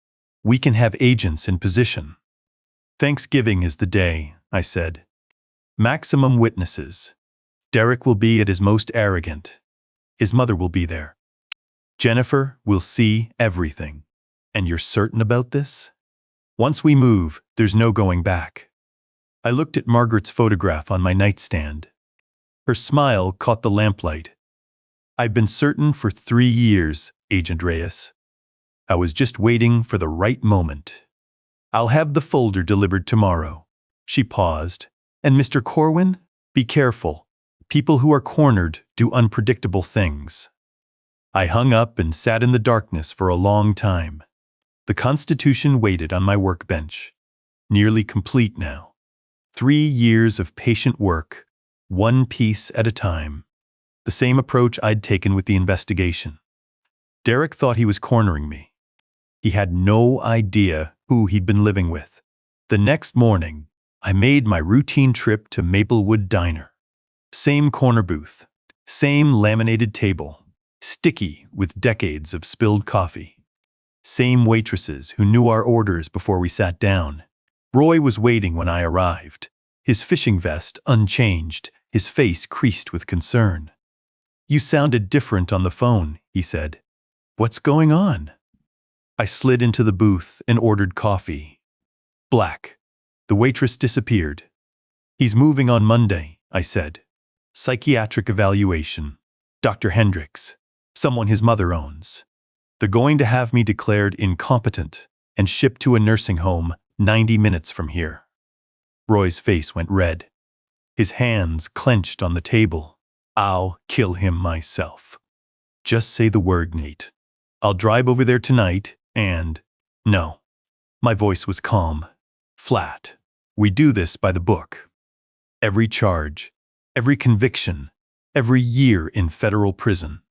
[SPEAKER 1] we can have agents in position. Thanksgiving is the day, I said. Maximum witnesses. Derek will be at his most arrogant. His mother will be there. Jennifer will see everything. And you're certain about this? Once we move, there's no going back. I looked at Margaret's photograph on my nightstand. Her smile caught the lamplight. I've been certain for 3 years, Agent Reyes. I was just waiting for the right moment. I'll have the folder delivered tomorrow. She paused. And Mr. Corwin, be careful. People who are cornered do unpredictable things. I hung up and sat in the darkness for a long time. The Constitution waited on my workbench. Nearly complete now. 3 years of patient work, one piece at a time. The same approach I'd taken with the investigation. Derek thought he was cornering me. He had no idea who he'd been living with. The next morning, I made my routine trip to Maplewood Diner. Same corner booth, same laminated table, sticky with decades of spilled coffee. Same waitresses who knew our orders before we sat down. Roy was waiting when I arrived, his fishing vest unchanged, his face creased with concern. You sounded different on the phone, he said. What's going on? I slid into the booth and ordered coffee. Black. The waitress disappeared. He's moving on Monday, I said. Psychiatric evaluation. Dr. Hendricks. Someone his mother owns. They're going to have me declared incompetent and shipped to a nursing home 90 minutes from here. Roy's face went red. His hands clenched on the table. I'll kill him myself. Just say the word, Nate. I'll drive over there tonight and… No. My voice was calm, flat. We do this by the book. Every charge, every conviction, every year in federal prison.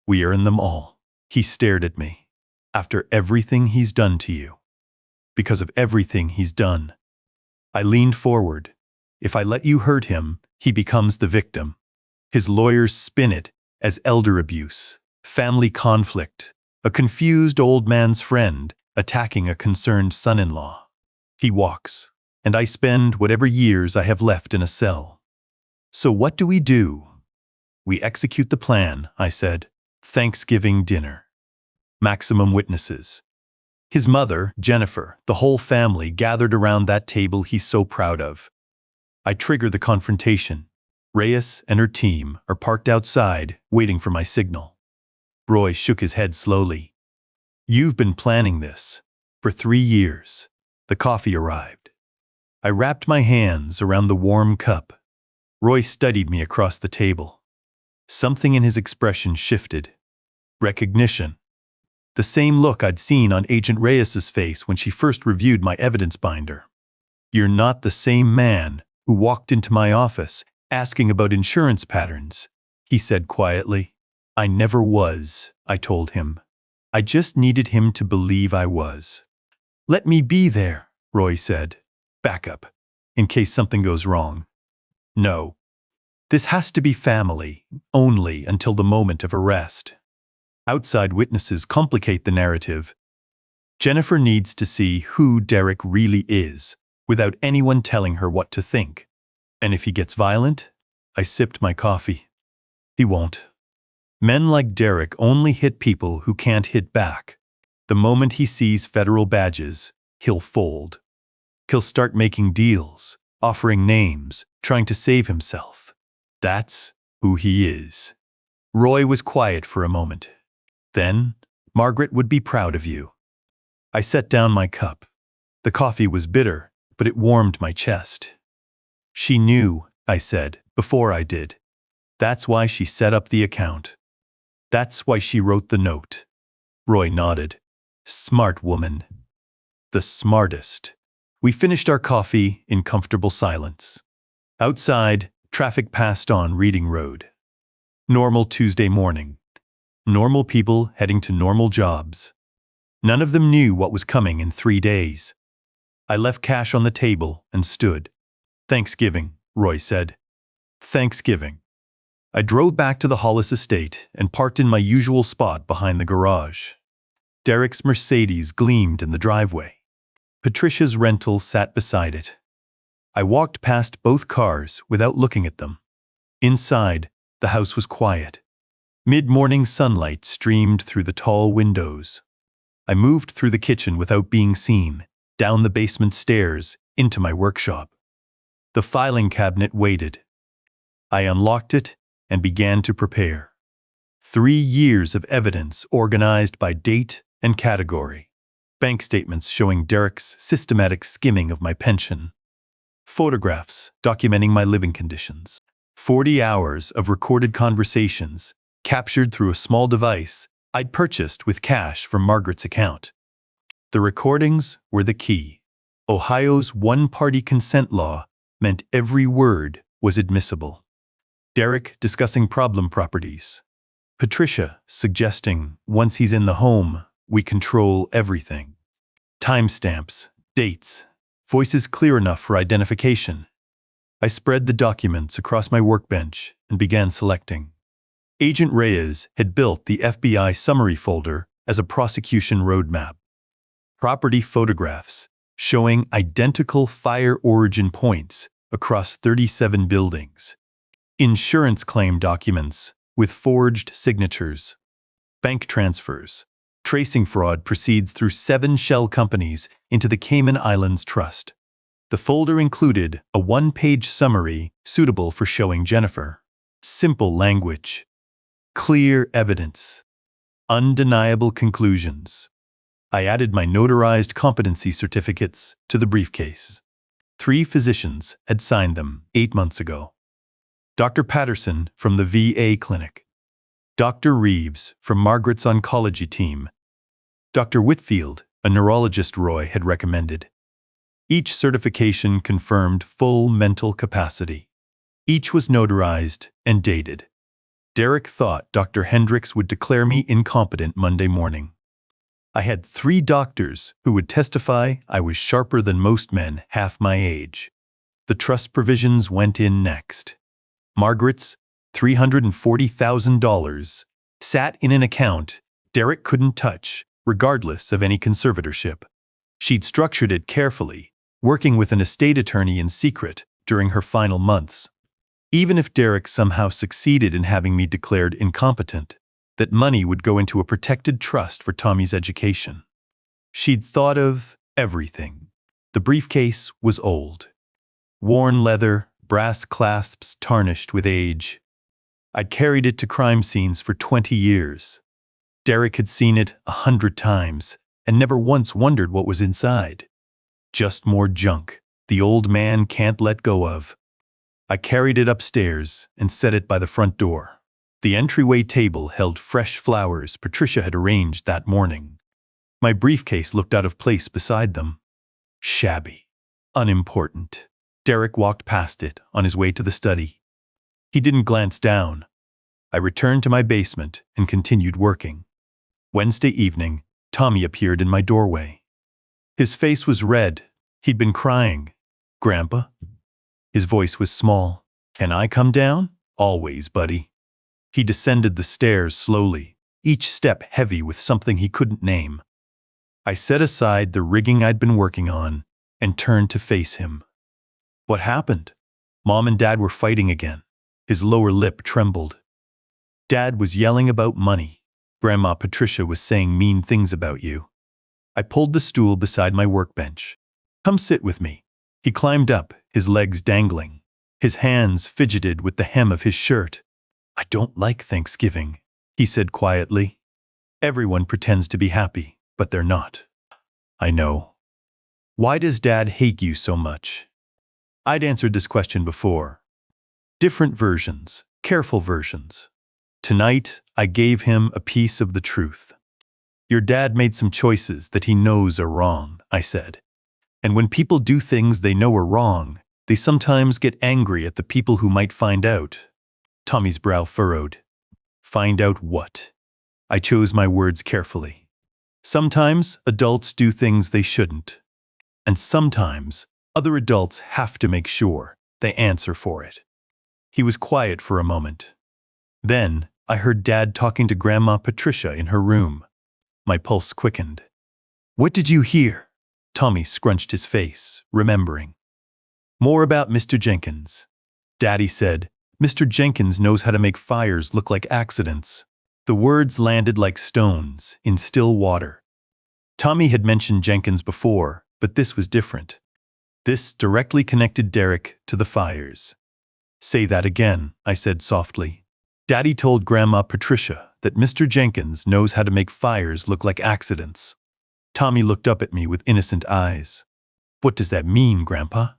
[SPEAKER 1] We earn them all. He stared at me. After everything he's done to you. Because of everything he's done. I leaned forward. If I let you hurt him, he becomes the victim. His lawyers spin it as elder abuse, family conflict, a confused old man's friend attacking a concerned son-in-law. He walks, and I spend whatever years I have left in a cell. So what do? We execute the plan, I said. Thanksgiving dinner. Maximum witnesses. His mother, Jennifer, the whole family gathered around that table he's so proud of. I trigger the confrontation. Reyes and her team are parked outside, waiting for my signal. Roy shook his head slowly. You've been planning this for 3 years. The coffee arrived. I wrapped my hands around the warm cup. Roy studied me across the table. Something in his expression shifted. Recognition. The same look I'd seen on Agent Reyes's face when she first reviewed my evidence binder. You're not the same man who walked into my office asking about insurance patterns, he said quietly. I never was, I told him. I just needed him to believe I was. Let me be there, Roy said. Back up, in case something goes wrong. No. This has to be family, only until the moment of arrest. Outside witnesses complicate the narrative. Jennifer needs to see who Derek really is, without anyone telling her what to think. And if he gets violent, I sipped my coffee. He won't. Men like Derek only hit people who can't hit back. The moment he sees federal badges, he'll fold. He'll start making deals, offering names, trying to save himself. That's who he is. Roy was quiet for a moment. Then, Margaret would be proud of you. I set down my cup. The coffee was bitter, but it warmed my chest. She knew, I said, before I did. That's why she set up the account. That's why she wrote the note. Roy nodded. Smart woman. The smartest. We finished our coffee in comfortable silence. Outside, traffic passed on Reading Road. Normal Tuesday morning. Normal people heading to normal jobs. None of them knew what was coming in 3 days. I left cash on the table and stood. Thanksgiving, Roy said. Thanksgiving. I drove back to the Hollis estate and parked in my usual spot behind the garage. Derek's Mercedes gleamed in the driveway. Patricia's rental sat beside it. I walked past both cars without looking at them. Inside, the house was quiet. Mid-morning sunlight streamed through the tall windows. I moved through the kitchen without being seen, down the basement stairs, into my workshop. The filing cabinet waited. I unlocked it and began to prepare. 3 years of evidence organized by date and category. Bank statements showing Derek's systematic skimming of my pension. Photographs documenting my living conditions. 40 hours of recorded conversations captured through a small device I'd purchased with cash from Margaret's account. The recordings were the key. Ohio's one-party consent law meant every word was admissible. Derek discussing problem properties. Patricia suggesting once he's in the home, we control everything. Timestamps, dates, voices clear enough for identification. I spread the documents across my workbench and began selecting. Agent Reyes had built the FBI summary folder as a prosecution roadmap. Property photographs showing identical fire origin points across 37 buildings. Insurance claim documents with forged signatures. Bank transfers. Tracing fraud proceeds through 7 shell companies into the Cayman Islands Trust. The folder included a 1-page summary suitable for showing Jennifer. Simple language. Clear evidence. Undeniable conclusions. I added my notarized competency certificates to the briefcase. 3 physicians had signed them 8 months ago. Dr. Patterson from the VA clinic. Dr. Reeves from Margaret's oncology team. Dr. Whitfield, a neurologist Roy had recommended. Each certification confirmed full mental capacity. Each was notarized and dated. Derek thought Dr. Hendricks would declare me incompetent Monday morning. I had 3 doctors who would testify I was sharper than most men half my age. The trust provisions went in next. Margaret's $340,000 sat in an account Derek couldn't touch, regardless of any conservatorship. She'd structured it carefully, working with an estate attorney in secret during her final months. Even if Derek somehow succeeded in having me declared incompetent, that money would go into a protected trust for Tommy's education. She'd thought of everything. The briefcase was old. Worn leather, brass clasps tarnished with age. I'd carried it to crime scenes for 20 years. Derek had seen it 100 times and never once wondered what was inside. Just more junk the old man can't let go of. I carried it upstairs and set it by the front door. The entryway table held fresh flowers Patricia had arranged that morning. My briefcase looked out of place beside them. Shabby. Unimportant. Derek walked past it on his way to the study. He didn't glance down. I returned to my basement and continued working. Wednesday evening, Tommy appeared in my doorway. His face was red. He'd been crying. "Grandpa?" His voice was small. "Can I come down?" "Always, buddy." He descended the stairs slowly, each step heavy with something he couldn't name. I set aside the rigging I'd been working on and turned to face him. "What happened?" Mom and Dad were fighting again. His lower lip trembled. "Dad was yelling about money. Grandma Patricia was saying mean things about you." I pulled the stool beside my workbench. "Come sit with me." He climbed up, his legs dangling. His hands fidgeted with the hem of his shirt. "I don't like Thanksgiving," he said quietly. "Everyone pretends to be happy, but they're not." "I know." "Why does Dad hate you so much?" I'd answered this question before. Different versions, careful versions. Tonight, I gave him a piece of the truth. "Your dad made some choices that he knows are wrong," I said. "And when people do things they know are wrong, they sometimes get angry at the people who might find out." Tommy's brow furrowed. Find out what? I chose my words carefully. Sometimes adults do things they shouldn't. And sometimes other adults have to make sure they answer for it. He was quiet for a moment. Then I heard Dad talking to Grandma Patricia in her room. My pulse quickened. What did you hear? Tommy scrunched his face, remembering. More about Mr. Jenkins. Daddy said, Mr. Jenkins knows how to make fires look like accidents. The words landed like stones in still water. Tommy had mentioned Jenkins before, but this was different. This directly connected Derek to the fires. Say that again, I said softly. Daddy told Grandma Patricia that Mr. Jenkins knows how to make fires look like accidents. Tommy looked up at me with innocent eyes. What does that mean, Grandpa?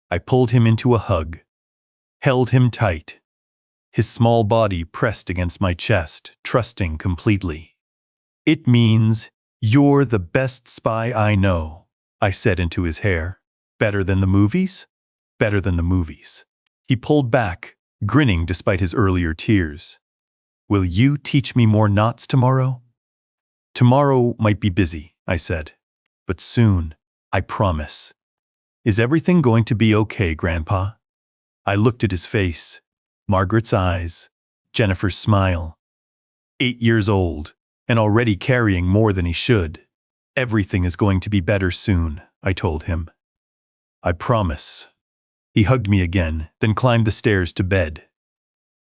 [SPEAKER 1] I pulled him into a hug, held him tight. His small body pressed against my chest, trusting completely. It means you're the best spy I know, I said into his hair. Better than the movies? Better than the movies. He pulled back, grinning despite his earlier tears. Will you teach me more knots tomorrow? Tomorrow might be busy, I said. But soon, I promise. Is everything going to be okay, Grandpa? I looked at his face, Margaret's eyes, Jennifer's smile. 8 years old, and already carrying more than he should. Everything is going to be better soon, I told him. I promise. He hugged me again, then climbed the stairs to bed.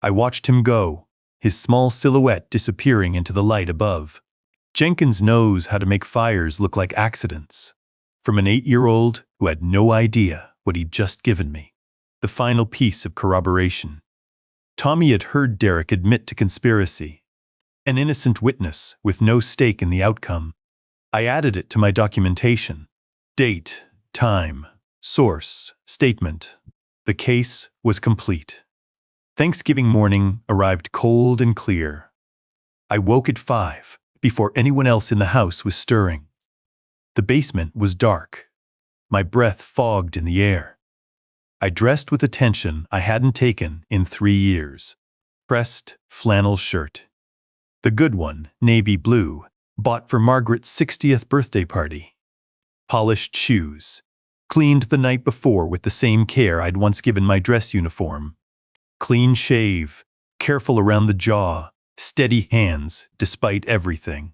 [SPEAKER 1] I watched him go, his small silhouette disappearing into the light above. Jenkins knows how to make fires look like accidents. From an 8-year-old who had no idea what he'd just given me. The final piece of corroboration. Tommy had heard Derek admit to conspiracy. An innocent witness with no stake in the outcome. I added it to my documentation. Date, time, source, statement. The case was complete. Thanksgiving morning arrived cold and clear. I woke at 5, before anyone else in the house was stirring. The basement was dark. My breath fogged in the air. I dressed with attention I hadn't taken in 3 years. Pressed flannel shirt. The good one, navy blue, bought for Margaret's 60th birthday party. Polished shoes. Cleaned the night before with the same care I'd once given my dress uniform. Clean shave, careful around the jaw, steady hands despite everything.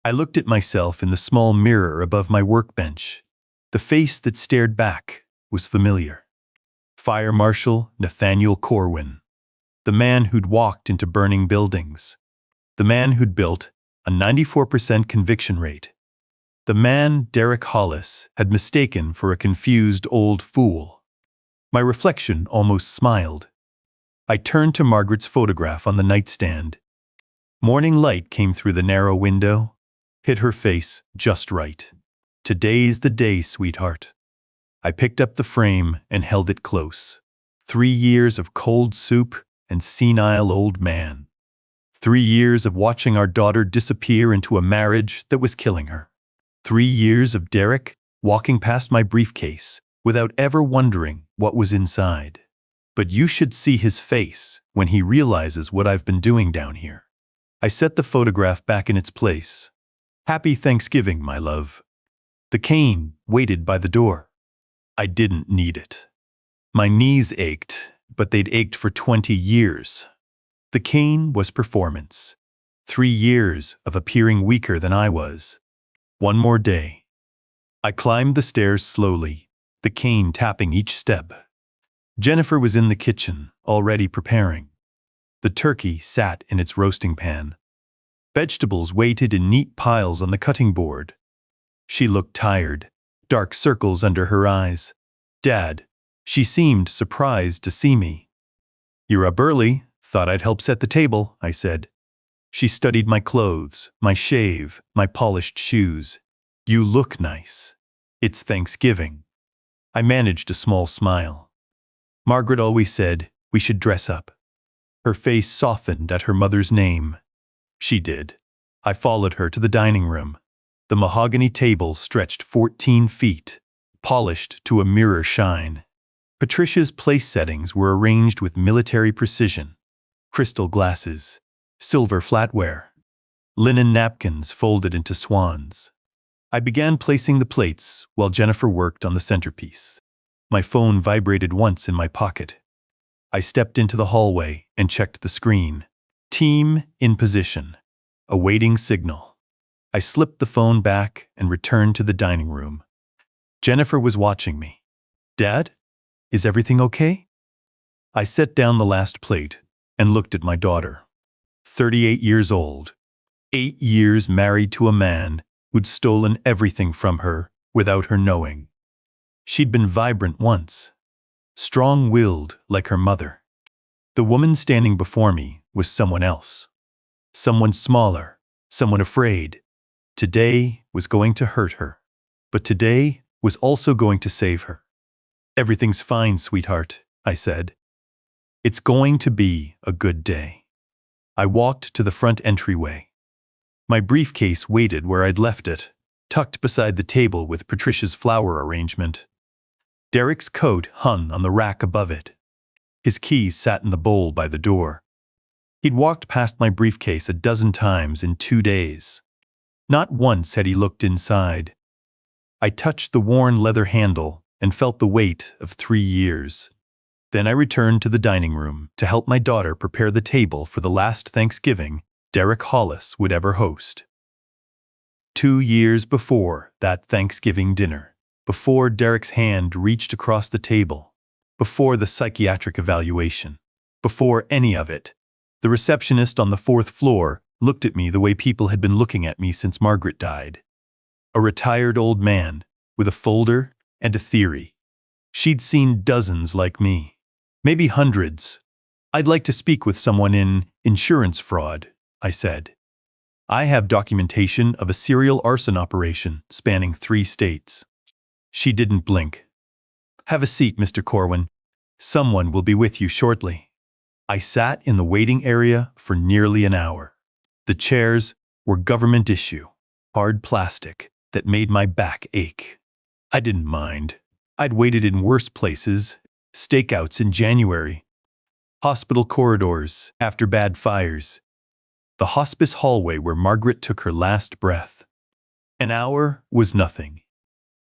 [SPEAKER 1] I looked at myself in the small mirror above my workbench. The face that stared back was familiar. Fire Marshal Nathaniel Corwin. The man who'd walked into burning buildings. The man who'd built a 94% conviction rate. The man Derek Hollis had mistaken for a confused old fool. My reflection almost smiled. I turned to Margaret's photograph on the nightstand. Morning light came through the narrow window, hit her face just right. Today's the day, sweetheart. I picked up the frame and held it close. 3 years of cold soup and senile old man. 3 years of watching our daughter disappear into a marriage that was killing her. 3 years of Derek walking past my briefcase without ever wondering what was inside. But you should see his face when he realizes what I've been doing down here. I set the photograph back in its place. Happy Thanksgiving, my love. The cane waited by the door. I didn't need it. My knees ached, but they'd ached for 20 years. The cane was performance. 3 years of appearing weaker than I was. One more day. I climbed the stairs slowly, the cane tapping each step. Jennifer was in the kitchen, already preparing. The turkey sat in its roasting pan. Vegetables waited in neat piles on the cutting board. She looked tired, dark circles under her eyes. Dad, she seemed surprised to see me. You're up early, thought I'd help set the table, I said. She studied my clothes, my shave, my polished shoes. You look nice. It's Thanksgiving. I managed a small smile. Margaret always said we should dress up. Her face softened at her mother's name. She did. I followed her to the dining room. The mahogany table stretched 14 feet, polished to a mirror shine. Patricia's place settings were arranged with military precision. Crystal glasses, silver flatware, linen napkins folded into swans. I began placing the plates while Jennifer worked on the centerpiece. My phone vibrated once in my pocket. I stepped into the hallway and checked the screen. Team in position. Awaiting signal. I slipped the phone back and returned to the dining room. Jennifer was watching me. "Dad, is everything okay?" I set down the last plate and looked at my daughter. 38 years old. 8 years married to a man who'd stolen everything from her without her knowing. She'd been vibrant once, strong-willed like her mother. The woman standing before me was someone else. Someone smaller, someone afraid. Today was going to hurt her, but today was also going to save her. "Everything's fine, sweetheart," I said. "It's going to be a good day." I walked to the front entryway. My briefcase waited where I'd left it, tucked beside the table with Patricia's flower arrangement. Derek's coat hung on the rack above it. His keys sat in the bowl by the door. He'd walked past my briefcase a dozen times in 2 days. Not once had he looked inside. I touched the worn leather handle and felt the weight of 3 years. Then I returned to the dining room to help my daughter prepare the table for the last Thanksgiving Derek Hollis would ever host. 2 years before that Thanksgiving dinner, before Derek's hand reached across the table, before the psychiatric evaluation, before any of it, the receptionist on the 4th floor looked at me the way people had been looking at me since Margaret died. A retired old man with a folder and a theory. She'd seen dozens like me, maybe hundreds. "I'd like to speak with someone in insurance fraud," I said. "I have documentation of a serial arson operation spanning 3 states. She didn't blink. "Have a seat, Mr. Corwin. Someone will be with you shortly." I sat in the waiting area for nearly an hour. The chairs were government issue, hard plastic that made my back ache. I didn't mind. I'd waited in worse places, stakeouts in January, hospital corridors after bad fires, the hospice hallway where Margaret took her last breath. An hour was nothing.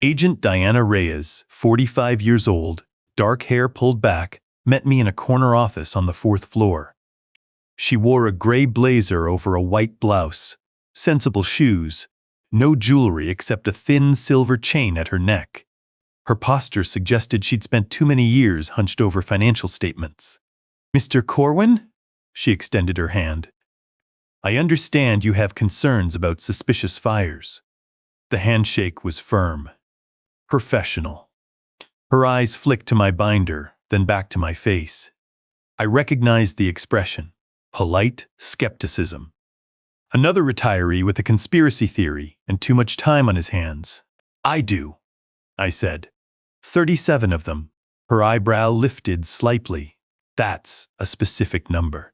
[SPEAKER 1] Agent Diana Reyes, 45 years old, dark hair pulled back, met me in a corner office on the 4th floor. She wore a gray blazer over a white blouse, sensible shoes, no jewelry except a thin silver chain at her neck. Her posture suggested she'd spent too many years hunched over financial statements. "Mr. Corwin?" She extended her hand. "I understand you have concerns about suspicious fires." The handshake was firm, professional. Her eyes flicked to my binder, then back to my face. I recognized the expression, polite skepticism. Another retiree with a conspiracy theory and too much time on his hands. "I do," I said. 37 of them. Her eyebrow lifted slightly. "That's a specific number.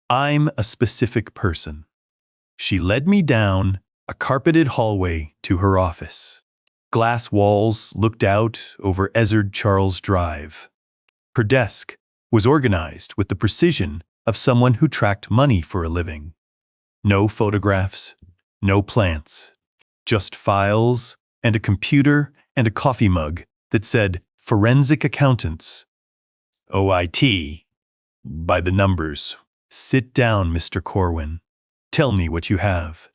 [SPEAKER 1] I'm a specific person." She led me down a carpeted hallway to her office. Glass walls looked out over Ezard Charles Drive. Her desk was organized with the precision of someone who tracked money for a living. No photographs, no plants, just files and a computer and a coffee mug that said Forensic Accountants. OIT. By the numbers. "Sit down, Mr. Corwin. Tell me what you have."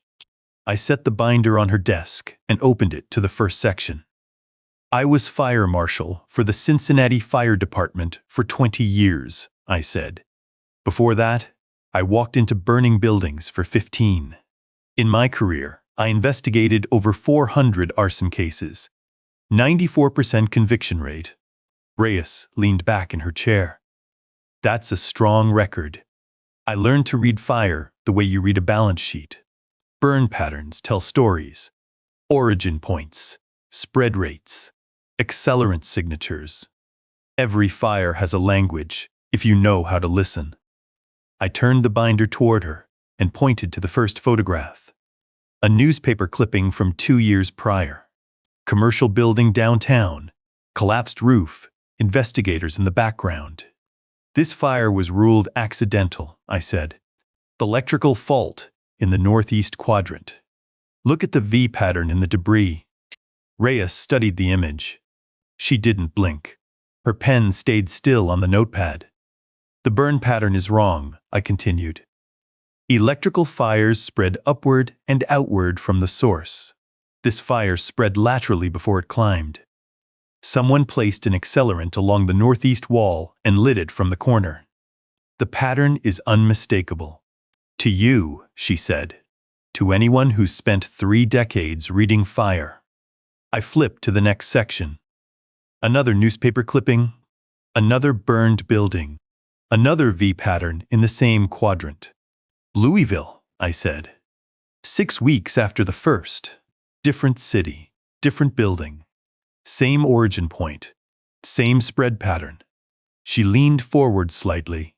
[SPEAKER 1] I set the binder on her desk and opened it to the first section. "I was Fire Marshal for the Cincinnati Fire Department for 20 years, I said. "Before that, I walked into burning buildings for 15. In my career, I investigated over 400 arson cases. 94% conviction rate." Reyes leaned back in her chair. "That's a strong record. I learned to read fire the way you read a balance sheet. Burn patterns tell stories. Origin points, spread rates, accelerant signatures. Every fire has a language if you know how to listen." I turned the binder toward her and pointed to the first photograph. A newspaper clipping from 2 years prior. Commercial building downtown, collapsed roof, investigators in the background. "This fire was ruled accidental," I said. The electrical fault in the northeast quadrant. Look at the V pattern in the debris. Reyes studied the image. She didn't blink. Her pen stayed still on the notepad. The burn pattern is wrong, I continued. Electrical fires spread upward and outward from the source. This fire spread laterally before it climbed. Someone placed an accelerant along the northeast wall and lit it from the corner. The pattern is unmistakable. To you, she said. To anyone who's spent 3 decades reading fire. I flipped to the next section. Another newspaper clipping. Another burned building. Another V pattern in the same quadrant. Louisville, I said. 6 weeks after the first. Different city, different building. Same origin point, same spread pattern. She leaned forward slightly.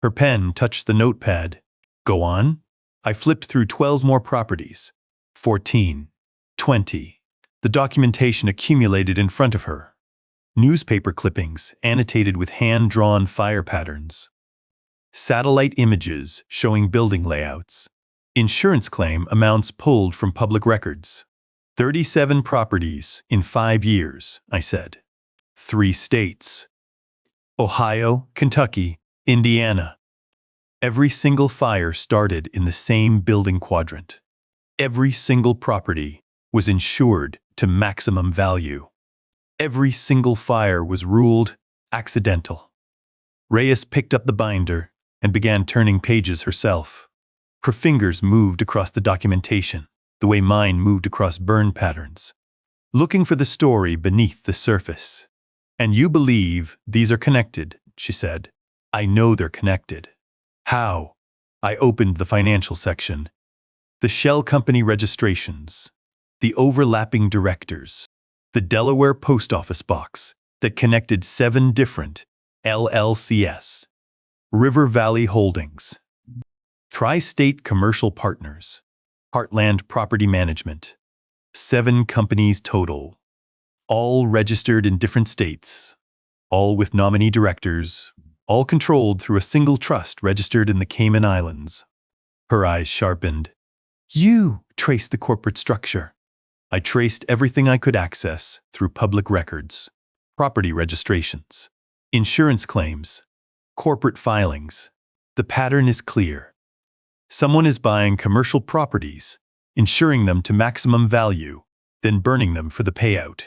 [SPEAKER 1] Her pen touched the notepad. Go on. I flipped through 12 more properties. 14, 20. The documentation accumulated in front of her. Newspaper clippings annotated with hand-drawn fire patterns. Satellite images showing building layouts. Insurance claim amounts pulled from public records. 37 properties in 5 years, I said. 3 states. Ohio, Kentucky, Indiana. Every single fire started in the same building quadrant. Every single property was insured to maximum value. Every single fire was ruled accidental. Reyes picked up the binder and began turning pages herself. Her fingers moved across the documentation, the way mine moved across burn patterns, looking for the story beneath the surface. And you believe these are connected, she said. I know they're connected. How? I opened the financial section. The shell company registrations, the overlapping directors, the Delaware post office box that connected 7 different LLCs, River Valley Holdings, Tri-State Commercial Partners, Heartland Property Management, 7 companies total, all registered in different states, all with nominee directors, all controlled through a single trust registered in the Cayman Islands. Her eyes sharpened. You traced the corporate structure. I traced everything I could access through public records, property registrations, insurance claims, corporate filings. The pattern is clear. Someone is buying commercial properties, insuring them to maximum value, then burning them for the payout.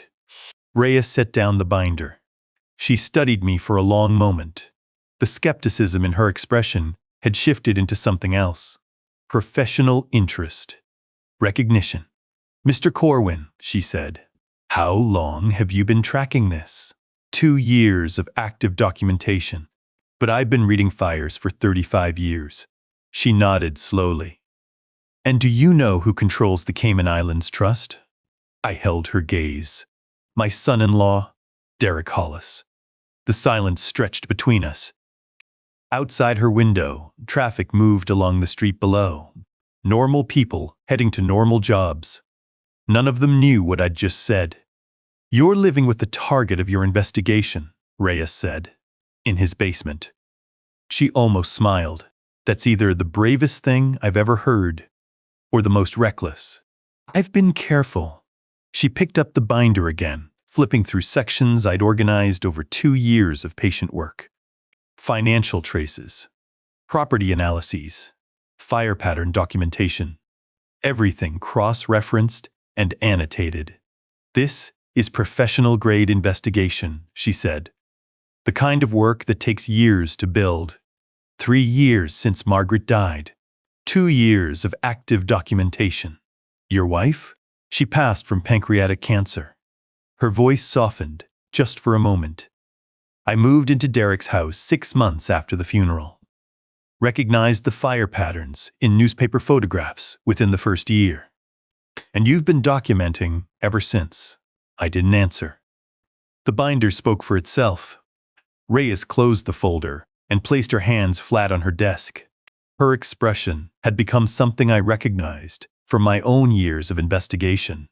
[SPEAKER 1] Reyes set down the binder. She studied me for a long moment. The skepticism in her expression had shifted into something else. Professional interest. Recognition. Mr. Corwin, she said, how long have you been tracking this? 2 years of active documentation. But I've been reading fires for 35 years. She nodded slowly. And do you know who controls the Cayman Islands Trust? I held her gaze. My son-in-law, Derek Hollis. The silence stretched between us. Outside her window, traffic moved along the street below. Normal people heading to normal jobs. None of them knew what I'd just said. You're living with the target of your investigation, Reyes said, in his basement. She almost smiled. That's either the bravest thing I've ever heard, or the most reckless. I've been careful. She picked up the binder again, flipping through sections I'd organized over 2 years of patient work. Financial traces, property analyses, fire pattern documentation. Everything cross-referenced and annotated. This is professional-grade investigation, she said. The kind of work that takes years to build. 3 years since Margaret died. 2 years of active documentation. Your wife? She passed from pancreatic cancer. Her voice softened, just for a moment. I moved into Derek's house 6 months after the funeral. Recognized the fire patterns in newspaper photographs within the first year. And you've been documenting ever since. I didn't answer. The binder spoke for itself. Reyes closed the folder and placed her hands flat on her desk. Her expression had become something I recognized from my own years of investigation.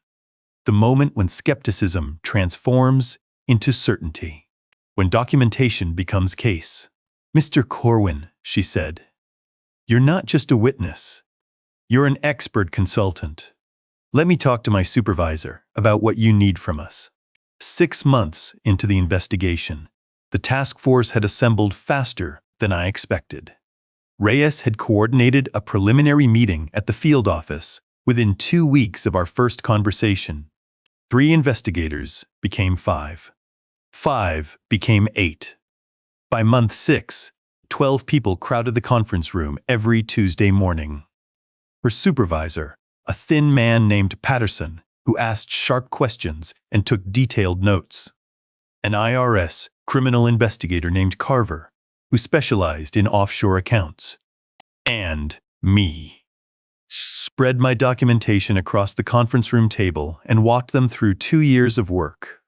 [SPEAKER 1] The moment when skepticism transforms into certainty. When documentation becomes case. Mr. Corwin, she said. You're not just a witness. You're an expert consultant. Let me talk to my supervisor about what you need from us. 6 months into the investigation, the task force had assembled faster than I expected. Reyes had coordinated a preliminary meeting at the field office within 2 weeks of our first conversation. 3 investigators became 5. 5 became 8. By month 6, 12 people crowded the conference room every Tuesday morning. Her supervisor, a thin man named Patterson, who asked sharp questions and took detailed notes. An IRS criminal investigator named Carver, who specialized in offshore accounts. And me. Spread my documentation across the conference room table and walked them through 2 years of work.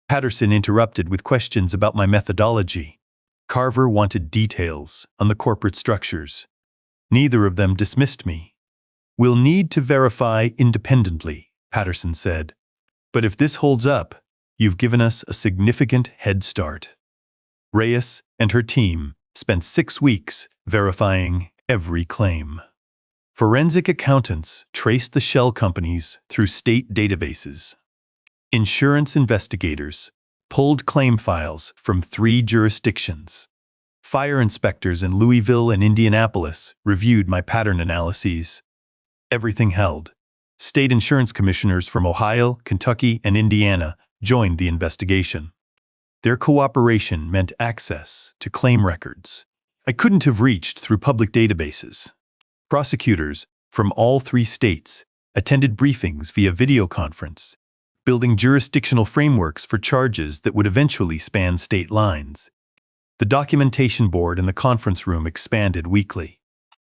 [SPEAKER 1] Patterson interrupted with questions about my methodology. Carver wanted details on the corporate structures. Neither of them dismissed me. We'll need to verify independently, Patterson said. But if this holds up, you've given us a significant head start. Reyes and her team spent 6 weeks verifying every claim. Forensic accountants traced the shell companies through state databases. Insurance investigators pulled claim files from 3 jurisdictions. Fire inspectors in Louisville and Indianapolis reviewed my pattern analyses. Everything held. State insurance commissioners from Ohio, Kentucky, and Indiana joined the investigation. Their cooperation meant access to claim records I couldn't have reached through public databases. Prosecutors from all 3 states attended briefings via video conference, building jurisdictional frameworks for charges that would eventually span state lines. The documentation board in the conference room expanded weekly.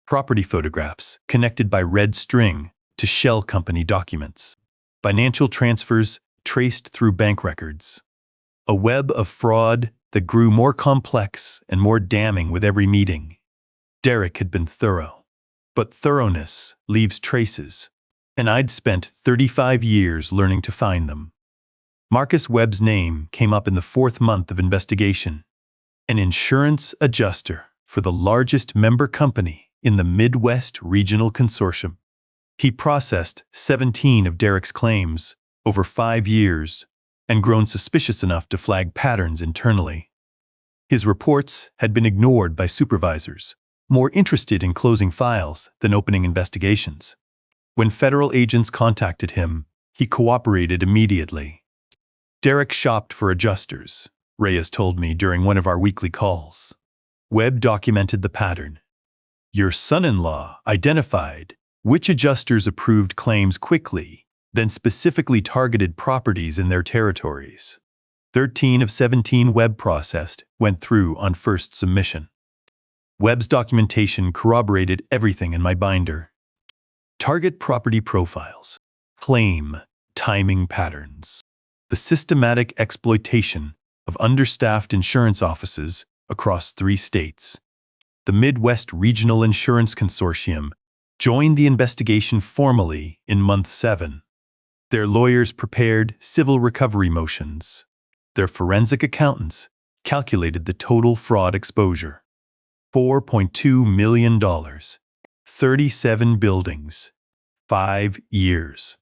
[SPEAKER 1] Property photographs connected by red string to shell company documents. Financial transfers traced through bank records. A web of fraud that grew more complex and more damning with every meeting. Derek had been thorough. But thoroughness leaves traces, and I'd spent 35 years learning to find them. Marcus Webb's name came up in the 4th month of investigation. An insurance adjuster for the largest member company in the Midwest Regional Consortium. He processed 17 of Derek's claims over 5 years and grown suspicious enough to flag patterns internally. His reports had been ignored by supervisors, more interested in closing files than opening investigations. When federal agents contacted him, he cooperated immediately. Derek shopped for adjusters, Reyes told me during one of our weekly calls. Webb documented the pattern. Your son-in-law identified which adjusters approved claims quickly, then specifically targeted properties in their territories. 13 of 17 Webb processed went through on first submission. Webb's documentation corroborated everything in my binder. Target property profiles, claim timing patterns, the systematic exploitation of understaffed insurance offices across 3 states. The Midwest Regional Insurance Consortium joined the investigation formally in month 7. Their lawyers prepared civil recovery motions. Their forensic accountants calculated the total fraud exposure. $4.2 million, 37 buildings, 5 years.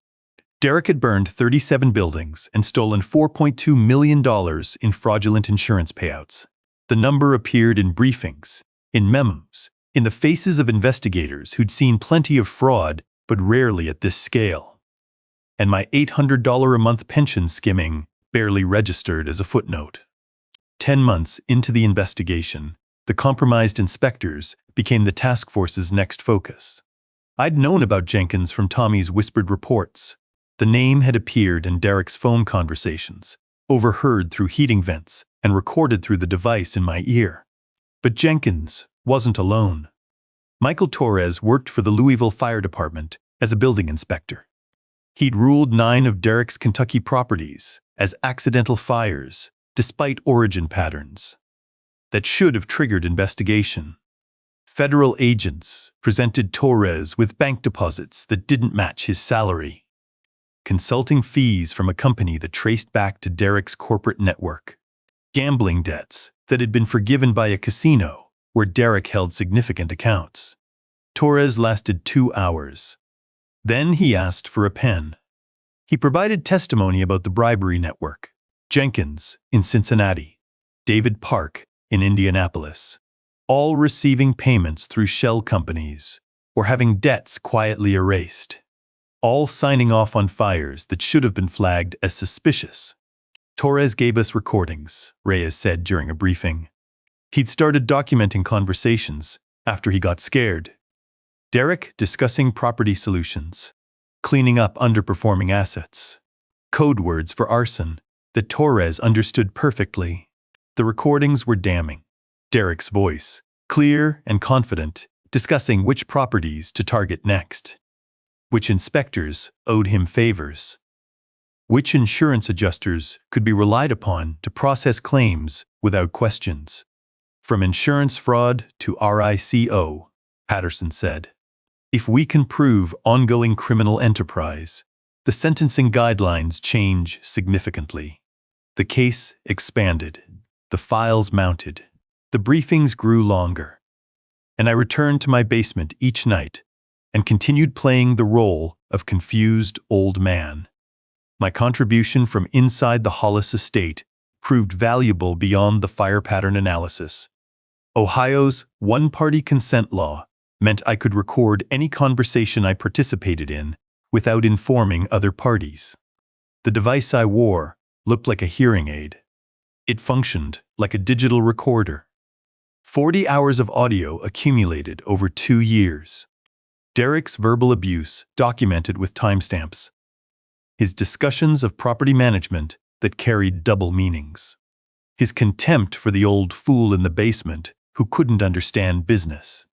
[SPEAKER 1] Derek had burned 37 buildings and stolen $4.2 million in fraudulent insurance payouts. The number appeared in briefings, in memos, in the faces of investigators who'd seen plenty of fraud, but rarely at this scale. And my $800 a month pension skimming barely registered as a footnote. 10 months into the investigation, the compromised inspectors became the task force's next focus. I'd known about Jenkins from Tommy's whispered reports. The name had appeared in Derek's phone conversations, overheard through heating vents, and recorded through the device in my ear. But Jenkins wasn't alone. Michael Torres worked for the Louisville Fire Department as a building inspector. He'd ruled 9 of Derek's Kentucky properties as accidental fires, despite origin patterns that should have triggered investigation. Federal agents presented Torres with bank deposits that didn't match his salary. Consulting fees from a company that traced back to Derek's corporate network. Gambling debts that had been forgiven by a casino where Derek held significant accounts. Torres lasted 2 hours. Then he asked for a pen. He provided testimony about the bribery network. Jenkins in Cincinnati, David Park in Indianapolis, all receiving payments through shell companies or having debts quietly erased, all signing off on fires that should have been flagged as suspicious. Torres gave us recordings, Reyes said during a briefing. He'd started documenting conversations after he got scared. Derek discussing property solutions, cleaning up underperforming assets, code words for arson that Torres understood perfectly. The recordings were damning. Derek's voice, clear and confident, discussing which properties to target next, which inspectors owed him favors, which insurance adjusters could be relied upon to process claims without questions. From insurance fraud to RICO, Patterson said. If we can prove ongoing criminal enterprise, the sentencing guidelines change significantly. The case expanded. The files mounted. The briefings grew longer. And I returned to my basement each night and continued playing the role of confused old man. My contribution from inside the Hollis estate proved valuable beyond the fire pattern analysis. Ohio's one-party consent law meant I could record any conversation I participated in without informing other parties. The device I wore looked like a hearing aid. It functioned like a digital recorder. 40 hours of audio accumulated over 2 years. Derek's verbal abuse documented with timestamps. His discussions of property management that carried double meanings. His contempt for the old fool in the basement who couldn't understand business.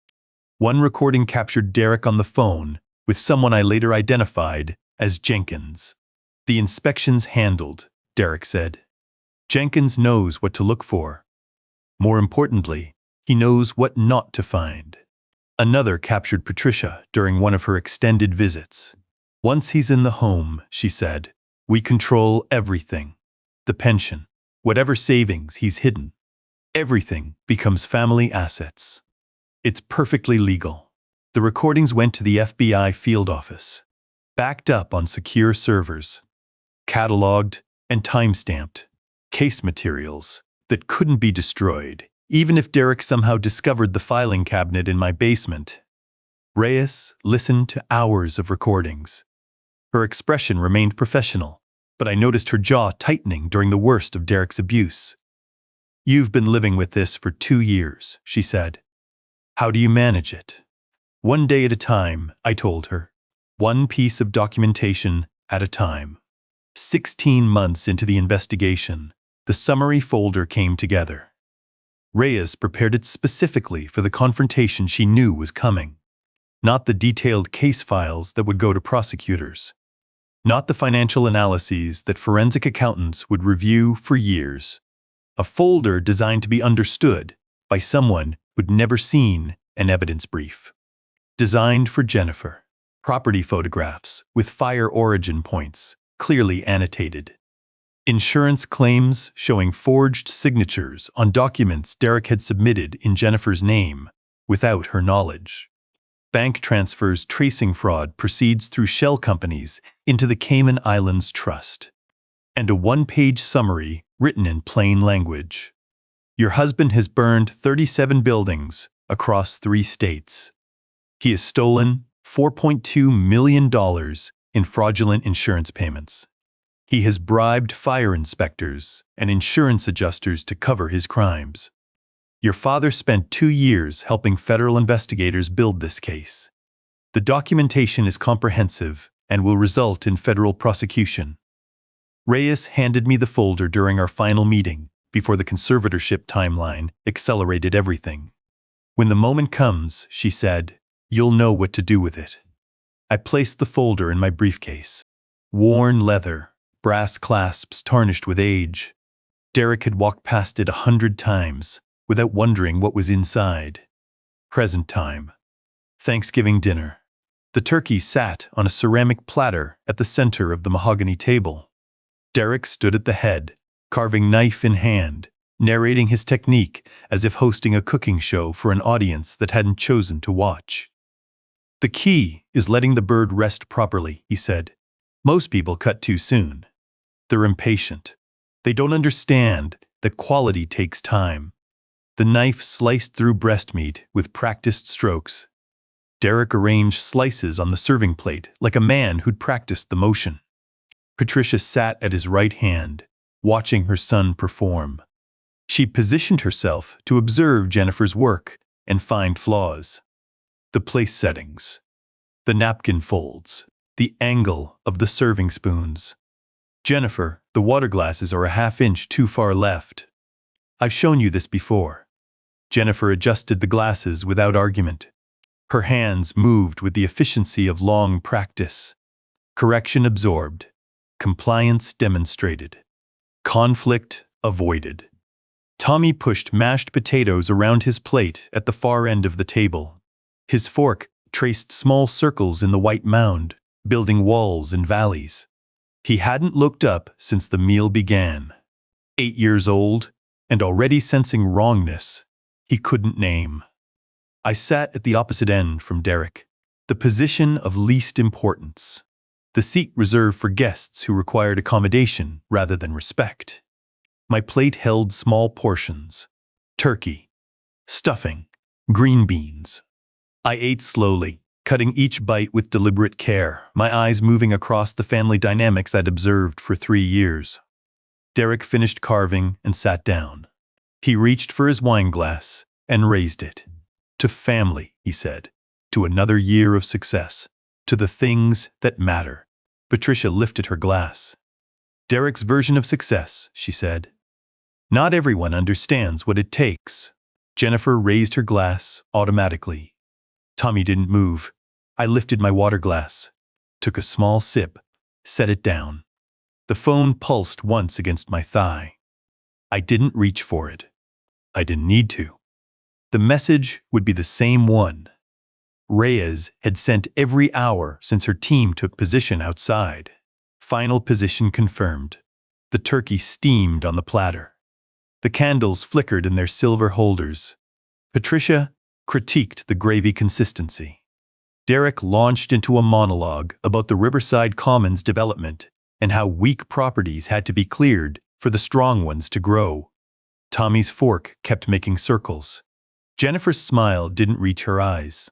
[SPEAKER 1] One recording captured Derek on the phone with someone I later identified as Jenkins. The inspection's handled, Derek said. Jenkins knows what to look for. More importantly, he knows what not to find. Another captured Patricia during one of her extended visits. Once he's in the home, she said, we control everything. The pension, whatever savings he's hidden. Everything becomes family assets. It's perfectly legal. The recordings went to the FBI field office, backed up on secure servers, cataloged and time-stamped, case materials that couldn't be destroyed, even if Derek somehow discovered the filing cabinet in my basement. Reyes listened to hours of recordings. Her expression remained professional, but I noticed her jaw tightening during the worst of Derek's abuse. You've been living with this for 2 years, she said. How do you manage it? One day at a time, I told her. One piece of documentation at a time. 16 months into the investigation, the summary folder came together. Reyes prepared it specifically for the confrontation she knew was coming. Not the detailed case files that would go to prosecutors. Not the financial analyses that forensic accountants would review for years. A folder designed to be understood by someone who'd never seen an evidence brief. Designed for Jennifer. Property photographs with fire origin points, clearly annotated. Insurance claims showing forged signatures on documents Derek had submitted in Jennifer's name without her knowledge. Bank transfers tracing fraud proceeds through shell companies into the Cayman Islands Trust. And a one-page summary written in plain language. Your husband has burned 37 buildings across 3 states. He has stolen $4.2 million in fraudulent insurance payments. He has bribed fire inspectors and insurance adjusters to cover his crimes. Your father spent 2 years helping federal investigators build this case. The documentation is comprehensive and will result in federal prosecution. Reyes handed me the folder during our final meeting before the conservatorship timeline accelerated everything. When the moment comes, she said, you'll know what to do with it. I placed the folder in my briefcase. Worn leather, brass clasps tarnished with age. Derek had walked past it 100 times without wondering what was inside. Present time. Thanksgiving dinner. The turkey sat on a ceramic platter at the center of the mahogany table. Derek stood at the head, carving knife in hand, narrating his technique as if hosting a cooking show for an audience that hadn't chosen to watch. The key is letting the bird rest properly, he said. Most people cut too soon. They're impatient. They don't understand that quality takes time. The knife sliced through breast meat with practiced strokes. Derek arranged slices on the serving plate like a man who'd practiced the motion. Patricia sat at his right hand, watching her son perform. She positioned herself to observe Jennifer's work and find flaws. The place settings, the napkin folds, the angle of the serving spoons. Jennifer, the water glasses are a half-inch too far left. I've shown you this before. Jennifer adjusted the glasses without argument. Her hands moved with the efficiency of long practice. Correction absorbed. Compliance demonstrated. Conflict avoided. Tommy pushed mashed potatoes around his plate at the far end of the table. His fork traced small circles in the white mound, building walls and valleys. He hadn't looked up since the meal began. 8 years old, and already sensing wrongness he couldn't name. I sat at the opposite end from Derek, the position of least importance, the seat reserved for guests who required accommodation rather than respect. My plate held small portions: turkey, stuffing, green beans. I ate slowly, cutting each bite with deliberate care, my eyes moving across the family dynamics I'd observed for 3 years. Derek finished carving and sat down. He reached for his wine glass and raised it. To family, he said. To another year of success. To the things that matter. Patricia lifted her glass. Derek's version of success, she said. Not everyone understands what it takes. Jennifer raised her glass automatically. Tommy didn't move. I lifted my water glass, took a small sip, set it down. The phone pulsed once against my thigh. I didn't reach for it. I didn't need to. The message would be the same one. Reyes had sent every hour since her team took position outside. Final position confirmed. The turkey steamed on the platter. The candles flickered in their silver holders. Patricia critiqued the gravy consistency. Derek launched into a monologue about the Riverside Commons development and how weak properties had to be cleared for the strong ones to grow. Tommy's fork kept making circles. Jennifer's smile didn't reach her eyes.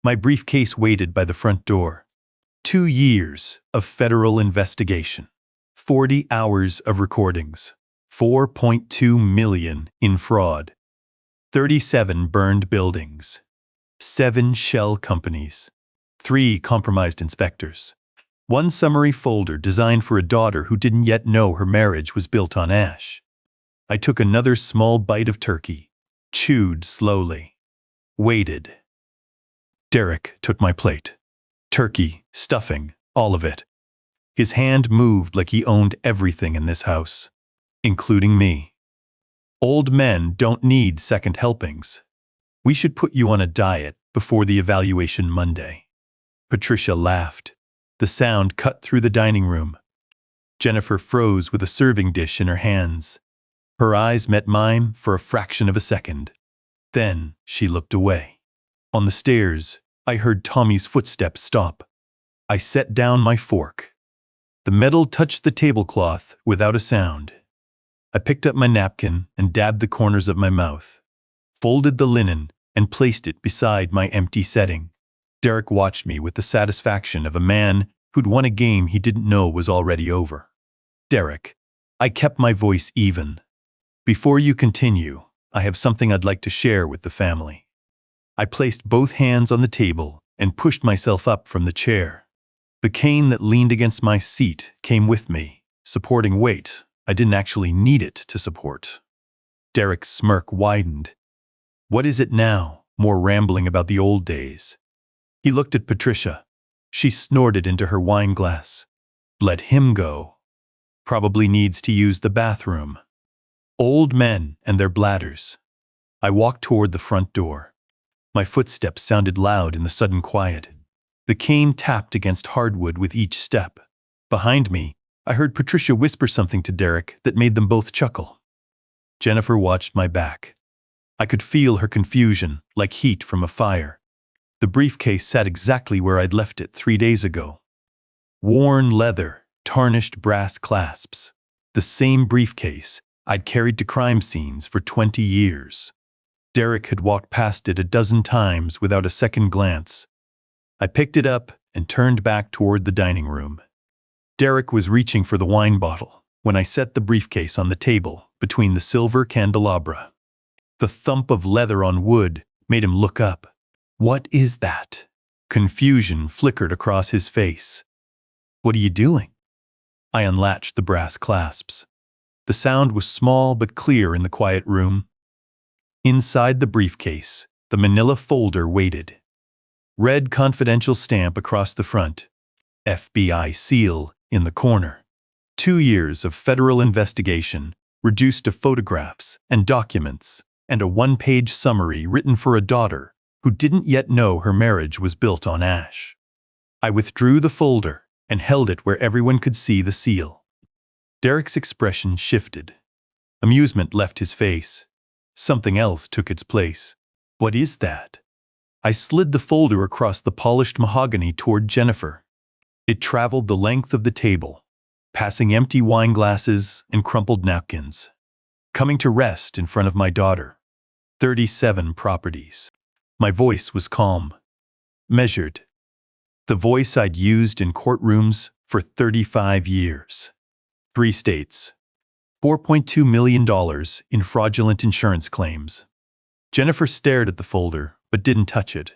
[SPEAKER 1] My briefcase waited by the front door. 2 years of federal investigation. 40 hours of recordings. 4.2 million in fraud. 37 burned buildings. 7 shell companies. 3 compromised inspectors. 1 summary folder designed for a daughter who didn't yet know her marriage was built on ash. I took another small bite of turkey, chewed slowly, waited. Derek took my plate. Turkey, stuffing, all of it. His hand moved like he owned everything in this house, including me. Old men don't need second helpings. We should put you on a diet before the evaluation Monday. Patricia laughed. The sound cut through the dining room. Jennifer froze with a serving dish in her hands. Her eyes met mine for a fraction of a second. Then she looked away. On the stairs, I heard Tommy's footsteps stop. I set down my fork. The metal touched the tablecloth without a sound. I picked up my napkin and dabbed the corners of my mouth, folded the linen, and placed it beside my empty setting. Derek watched me with the satisfaction of a man who'd won a game he didn't know was already over. Derek, I kept my voice even. Before you continue, I have something I'd like to share with the family. I placed both hands on the table and pushed myself up from the chair. The cane that leaned against my seat came with me, supporting weight I didn't actually need it to support. Derek's smirk widened. What is it now? More rambling about the old days. He looked at Patricia. She snorted into her wine glass. Let him go. Probably needs to use the bathroom. Old men and their bladders. I walked toward the front door. My footsteps sounded loud in the sudden quiet. The cane tapped against hardwood with each step. Behind me, I heard Patricia whisper something to Derek that made them both chuckle. Jennifer watched my back. I could feel her confusion, like heat from a fire. The briefcase sat exactly where I'd left it 3 days ago. Worn leather, tarnished brass clasps. The same briefcase I'd carried to crime scenes for 20 years. Derek had walked past it a dozen times without a second glance. I picked it up and turned back toward the dining room. Derek was reaching for the wine bottle when I set the briefcase on the table between the silver candelabra. The thump of leather on wood made him look up. "What is that?" Confusion flickered across his face. "What are you doing?" I unlatched the brass clasps. The sound was small but clear in the quiet room. Inside the briefcase, the manila folder waited. Red confidential stamp across the front. FBI seal in the corner. 2 years of federal investigation, reduced to photographs and documents, and a 1-page summary written for a daughter who didn't yet know her marriage was built on ash. I withdrew the folder and held it where everyone could see the seal. Derek's expression shifted. Amusement left his face. Something else took its place. "What is that?" I slid the folder across the polished mahogany toward Jennifer. It traveled the length of the table, passing empty wine glasses and crumpled napkins, coming to rest in front of my daughter. 37 properties. My voice was calm, measured. The voice I'd used in courtrooms for 35 years. 3 states. $4.2 million in fraudulent insurance claims. Jennifer stared at the folder, but didn't touch it.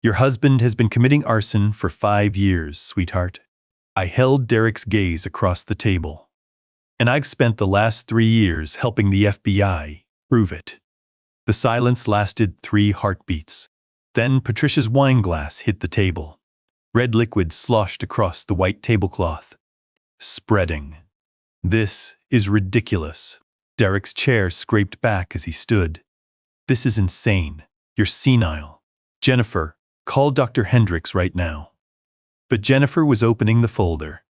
[SPEAKER 1] "Your husband has been committing arson for 5 years, sweetheart." I held Derek's gaze across the table. "And I've spent the last 3 years helping the FBI prove it." The silence lasted 3 heartbeats. Then Patricia's wine glass hit the table. Red liquid sloshed across the white tablecloth, spreading. "This is ridiculous." Derek's chair scraped back as he stood. "This is insane. You're senile. Jennifer, call Dr. Hendricks right now." But Jennifer was opening the folder.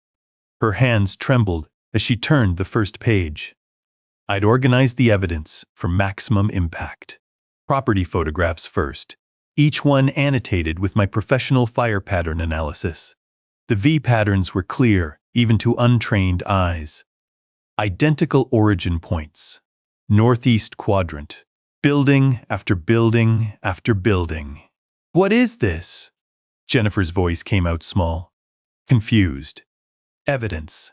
[SPEAKER 1] Her hands trembled as she turned the first page. I'd organized the evidence for maximum impact. Property photographs first, each one annotated with my professional fire pattern analysis. The V patterns were clear, even to untrained eyes. Identical origin points. Northeast quadrant. Building after building after building. "What is this?" Jennifer's voice came out small. Confused. "Evidence.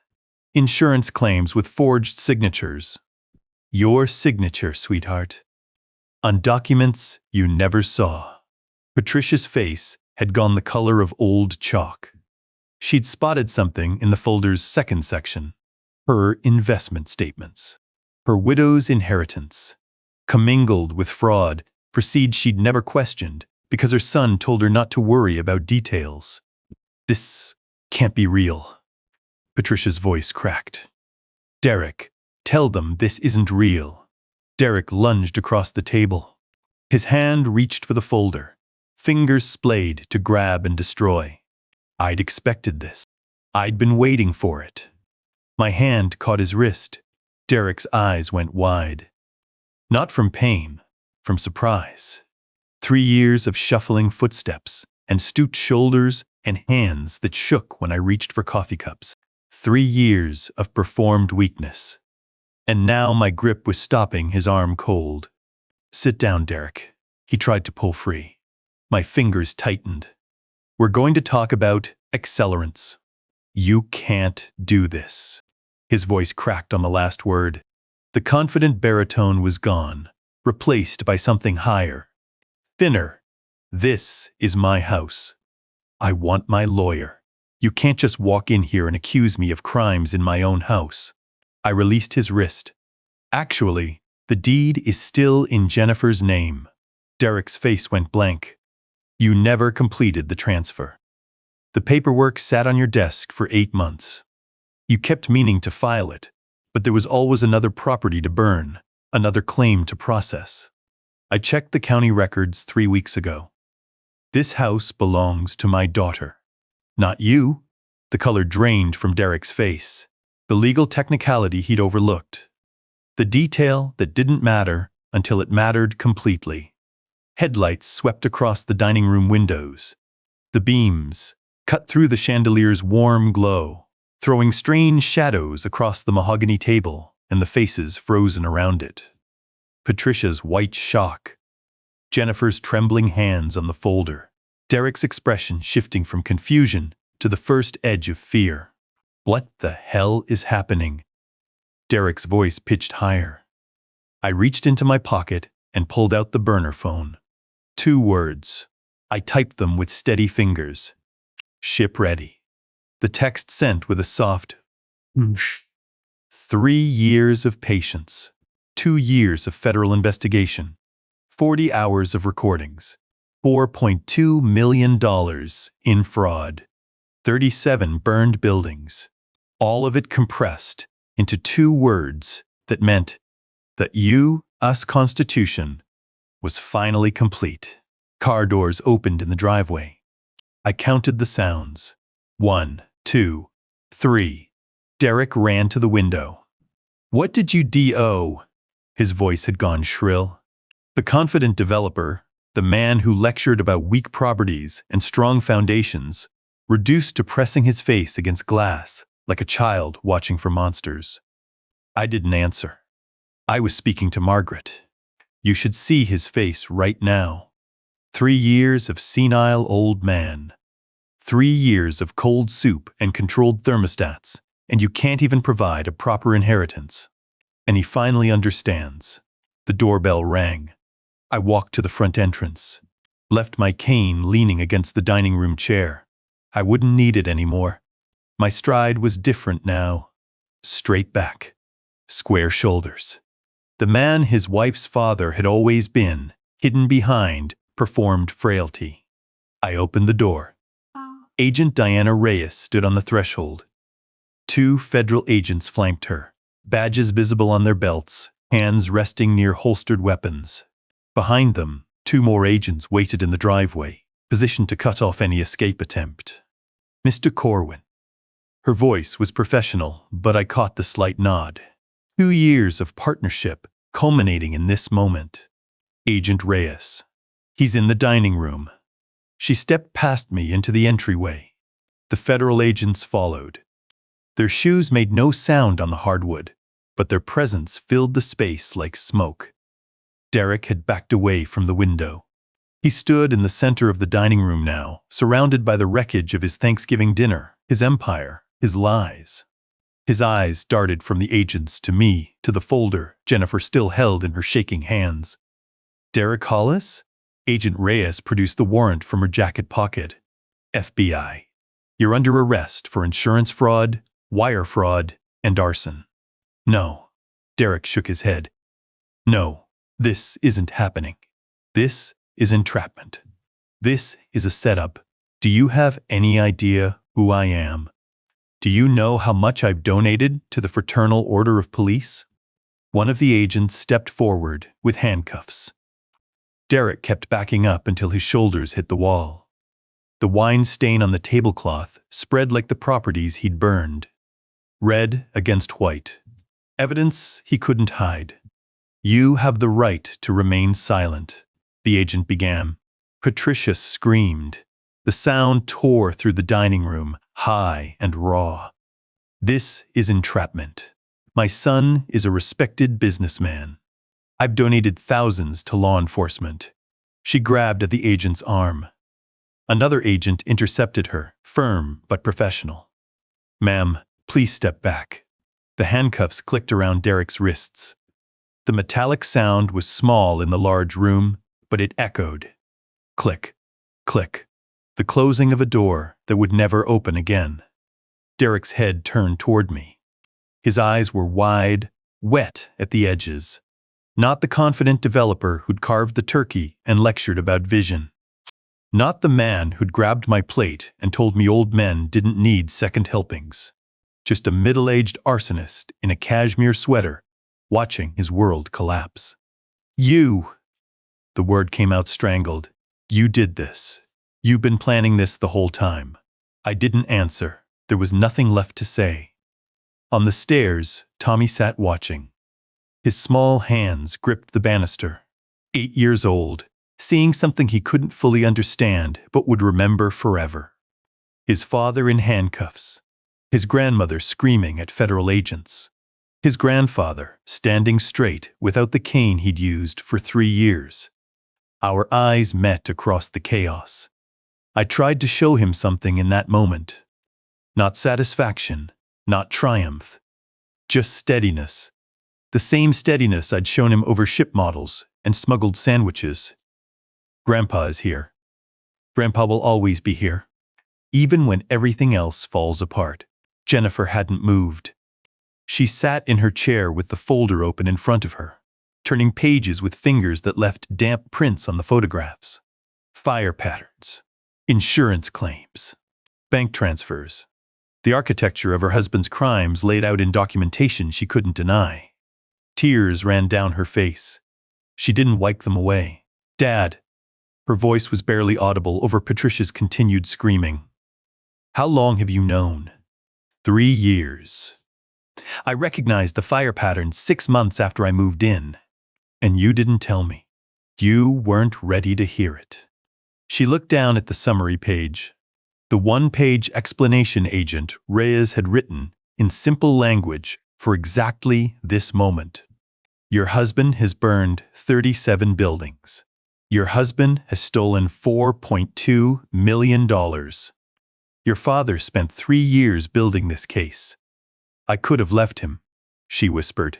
[SPEAKER 1] Insurance claims with forged signatures." "Your signature, sweetheart. On documents you never saw." Patricia's face had gone the color of old chalk. She'd spotted something in the folder's second section. Her investment statements. Her widow's inheritance. Commingled with fraud, proceeds she'd never questioned because her son told her not to worry about details. "This can't be real." Patricia's voice cracked. "Derek, tell them this isn't real." Derek lunged across the table. His hand reached for the folder, fingers splayed to grab and destroy. I'd expected this. I'd been waiting for it. My hand caught his wrist. Derek's eyes went wide. Not from pain, from surprise. 3 years of shuffling footsteps and stooped shoulders and hands that shook when I reached for coffee cups. 3 years of performed weakness. And now my grip was stopping his arm cold. "Sit down, Derek." He tried to pull free. My fingers tightened. "We're going to talk about accelerants." "You can't do this." His voice cracked on the last word. The confident baritone was gone, replaced by something higher. Thinner. "This is my house. I want my lawyer. You can't just walk in here and accuse me of crimes in my own house." I released his wrist. "Actually, the deed is still in Jennifer's name." Derek's face went blank. "You never completed the transfer. The paperwork sat on your desk for 8 months. You kept meaning to file it, but there was always another property to burn, another claim to process. I checked the county records 3 weeks ago. This house belongs to my daughter. Not you." The color drained from Derek's face. The legal technicality he'd overlooked. The detail that didn't matter until it mattered completely. Headlights swept across the dining room windows. The beams cut through the chandelier's warm glow, throwing strange shadows across the mahogany table and the faces frozen around it. Patricia's white shock, Jennifer's trembling hands on the folder, Derek's expression shifting from confusion to the first edge of fear. What the hell is happening? Derek's voice pitched higher. I reached into my pocket and pulled out the burner phone. 2 words. I typed them with steady fingers. Ship ready. The text sent with a soft whoosh. 3 years of patience. 2 years of federal investigation. 40 hours of recordings. $4.2 million in fraud. 37 burned buildings. All of it compressed into 2 words that meant that U.S. Constitution was finally complete. Car doors opened in the driveway. I counted the sounds. 1, 2, 3. Derek ran to the window. What did you do? His voice had gone shrill. The confident developer, the man who lectured about weak properties and strong foundations, reduced to pressing his face against glass like a child watching for monsters. I didn't answer. I was speaking to Margaret. You should see his face right now. 3 years of senile old man. 3 years of cold soup and controlled thermostats, and you can't even provide a proper inheritance. And he finally understands. The doorbell rang. I walked to the front entrance, left my cane leaning against the dining room chair. I wouldn't need it anymore. My stride was different now. Straight back. Square shoulders. The man his wife's father had always been, hidden behind performed frailty. I opened the door. Agent Diana Reyes stood on the threshold. 2 federal agents flanked her, badges visible on their belts, hands resting near holstered weapons. Behind them, 2 more agents waited in the driveway, positioned to cut off any escape attempt. Mr. Corwin. Her voice was professional, but I caught the slight nod. 2 years of partnership culminating in this moment. Agent Reyes. He's in the dining room. She stepped past me into the entryway. The federal agents followed. Their shoes made no sound on the hardwood, but their presence filled the space like smoke. Derek had backed away from the window. He stood in the center of the dining room now, surrounded by the wreckage of his Thanksgiving dinner, his empire, his lies. His eyes darted from the agents to me, to the folder Jennifer still held in her shaking hands. Derek Hollis? Agent Reyes produced the warrant from her jacket pocket. FBI. You're under arrest for insurance fraud, wire fraud, and arson. No. Derek shook his head. No, this isn't happening. This is entrapment. This is a setup. Do you have any idea who I am? Do you know how much I've donated to the Fraternal Order of Police? One of the agents stepped forward with handcuffs. Derek kept backing up until his shoulders hit the wall. The wine stain on the tablecloth spread like the properties he'd burned. Red against white. Evidence he couldn't hide. You have the right to remain silent, the agent began. Patricia screamed. The sound tore through the dining room, high and raw. This is entrapment. My son is a respected businessman. I've donated thousands to law enforcement. She grabbed at the agent's arm. Another agent intercepted her, firm but professional. Ma'am, please step back. The handcuffs clicked around Derek's wrists. The metallic sound was small in the large room, but it echoed. Click, click. The closing of a door that would never open again. Derek's head turned toward me. His eyes were wide, wet at the edges. Not the confident developer who'd carved the turkey and lectured about vision. Not the man who'd grabbed my plate and told me old men didn't need second helpings. Just a middle-aged arsonist in a cashmere sweater, watching his world collapse. You! The word came out strangled. You did this. You've been planning this the whole time. I didn't answer. There was nothing left to say. On the stairs, Tommy sat watching. His small hands gripped the banister. 8 years old, seeing something he couldn't fully understand but would remember forever. His father in handcuffs, his grandmother screaming at federal agents, his grandfather standing straight without the cane he'd used for 3 years. Our eyes met across the chaos. I tried to show him something in that moment. Not satisfaction, not triumph, just steadiness. The same steadiness I'd shown him over ship models and smuggled sandwiches. Grandpa is here. Grandpa will always be here. Even when everything else falls apart. Jennifer hadn't moved. She sat in her chair with the folder open in front of her, turning pages with fingers that left damp prints on the photographs. Fire patterns, insurance claims, bank transfers. The architecture of her husband's crimes laid out in documentation she couldn't deny. Tears ran down her face. She didn't wipe them away. "Dad." Her voice was barely audible over Patricia's continued screaming. "How long have you known?" 3 years. "I recognized the fire pattern 6 months after I moved in. And you didn't tell me. You weren't ready to hear it." She looked down at the summary page. The 1-page explanation Agent Reyes had written in simple language for exactly this moment. Your husband has burned 37 buildings. Your husband has stolen $4.2 million. Your father spent 3 years building this case. I could have left him, she whispered.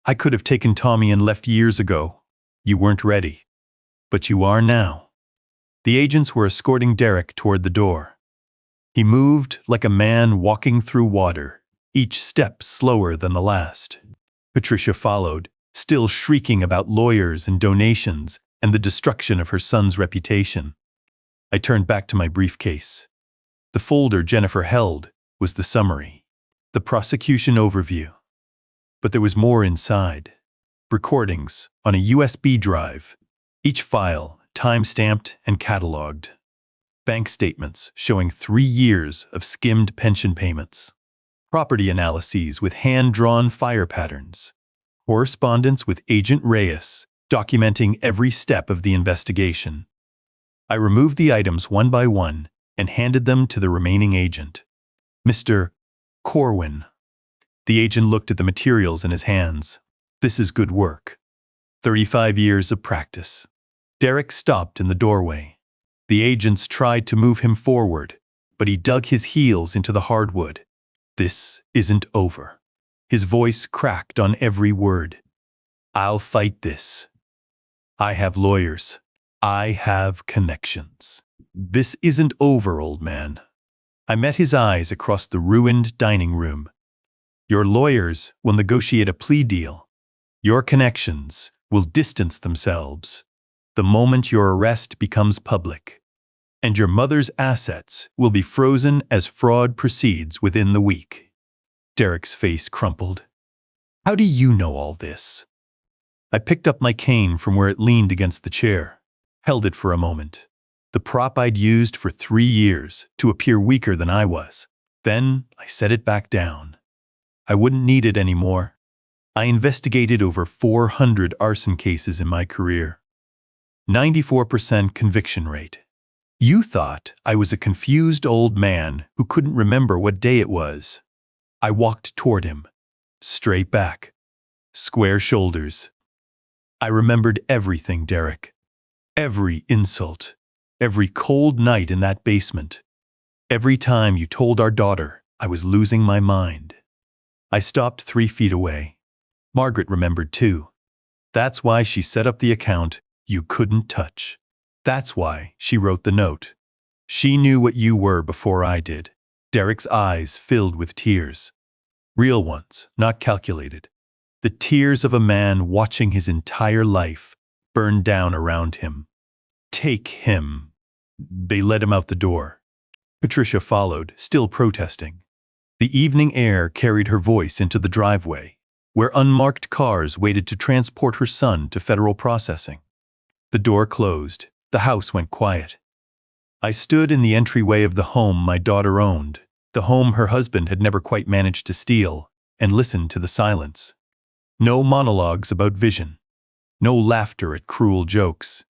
[SPEAKER 1] I could have taken Tommy and left years ago. You weren't ready. But you are now. The agents were escorting Derek toward the door. He moved like a man walking through water, each step slower than the last. Patricia followed, still shrieking about lawyers and donations and the destruction of her son's reputation. I turned back to my briefcase. The folder Jennifer held was the summary, the prosecution overview. But there was more inside. Recordings on a USB drive, each file time-stamped and cataloged. Bank statements showing 3 years of skimmed pension payments. Property analyses with hand-drawn fire patterns. Correspondence with Agent Reyes, documenting every step of the investigation. I removed the items one by one and handed them to the remaining agent. Mr. Corwin. The agent looked at the materials in his hands. This is good work. 35 years of practice. Derek stopped in the doorway. The agents tried to move him forward, but he dug his heels into the hardwood. This isn't over. His voice cracked on every word. I'll fight this. I have lawyers. I have connections. This isn't over, old man. I met his eyes across the ruined dining room. Your lawyers will negotiate a plea deal. Your connections will distance themselves the moment your arrest becomes public. And your mother's assets will be frozen as fraud proceeds within the week. Derek's face crumpled. How do you know all this? I picked up my cane from where it leaned against the chair, held it for a moment. The prop I'd used for 3 years to appear weaker than I was. Then I set it back down. I wouldn't need it anymore. I investigated over 400 arson cases in my career. 94% conviction rate. You thought I was a confused old man who couldn't remember what day it was. I walked toward him, straight back, square shoulders. I remembered everything, Derek. Every insult, every cold night in that basement, every time you told our daughter I was losing my mind. I stopped 3 feet away. Margaret remembered too. That's why she set up the account you couldn't touch. That's why she wrote the note. She knew what you were before I did. Derek's eyes filled with tears. Real ones, not calculated. The tears of a man watching his entire life burn down around him. Take him. They led him out the door. Patricia followed, still protesting. The evening air carried her voice into the driveway, where unmarked cars waited to transport her son to federal processing. The door closed. The house went quiet. I stood in the entryway of the home my daughter owned, the home her husband had never quite managed to steal, and listened to the silence. No monologues about vision. No laughter at cruel jokes.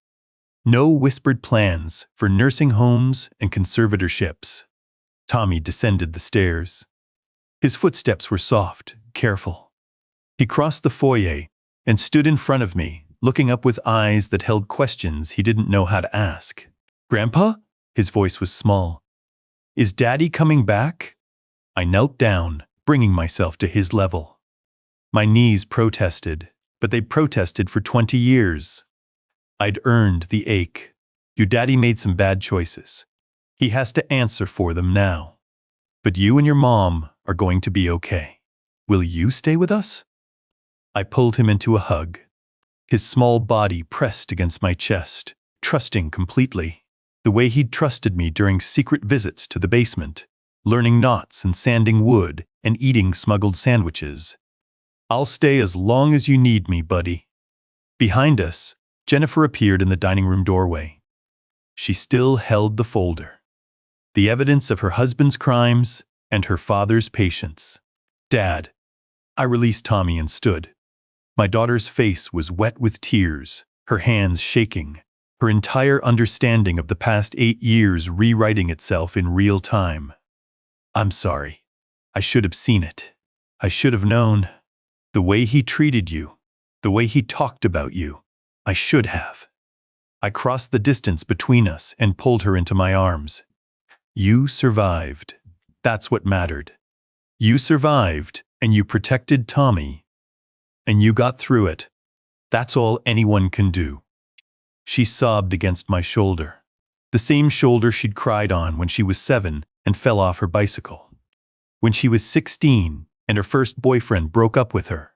[SPEAKER 1] No whispered plans for nursing homes and conservatorships. Tommy descended the stairs. His footsteps were soft, careful. He crossed the foyer and stood in front of me, looking up with eyes that held questions he didn't know how to ask. "Grandpa?" His voice was small. "Is Daddy coming back?" I knelt down, bringing myself to his level. My knees protested, but they protested for 20 years. I'd earned the ache. Your daddy made some bad choices. He has to answer for them now. But you and your mom are going to be okay. Will you stay with us? I pulled him into a hug. His small body pressed against my chest, trusting completely, the way he'd trusted me during secret visits to the basement, learning knots and sanding wood and eating smuggled sandwiches. "I'll stay as long as you need me, buddy." Behind us, Jennifer appeared in the dining room doorway. She still held the folder, the evidence of her husband's crimes and her father's patience. "Dad." I released Tommy and stood. My daughter's face was wet with tears, her hands shaking, her entire understanding of the past 8 years rewriting itself in real time. "I'm sorry. I should have seen it. I should have known. The way he treated you, the way he talked about you. I should have." I crossed the distance between us and pulled her into my arms. "You survived. That's what mattered. You survived, and you protected Tommy. And you got through it. That's all anyone can do." She sobbed against my shoulder, the same shoulder she'd cried on when she was 7 and fell off her bicycle. When she was 16 and her first boyfriend broke up with her.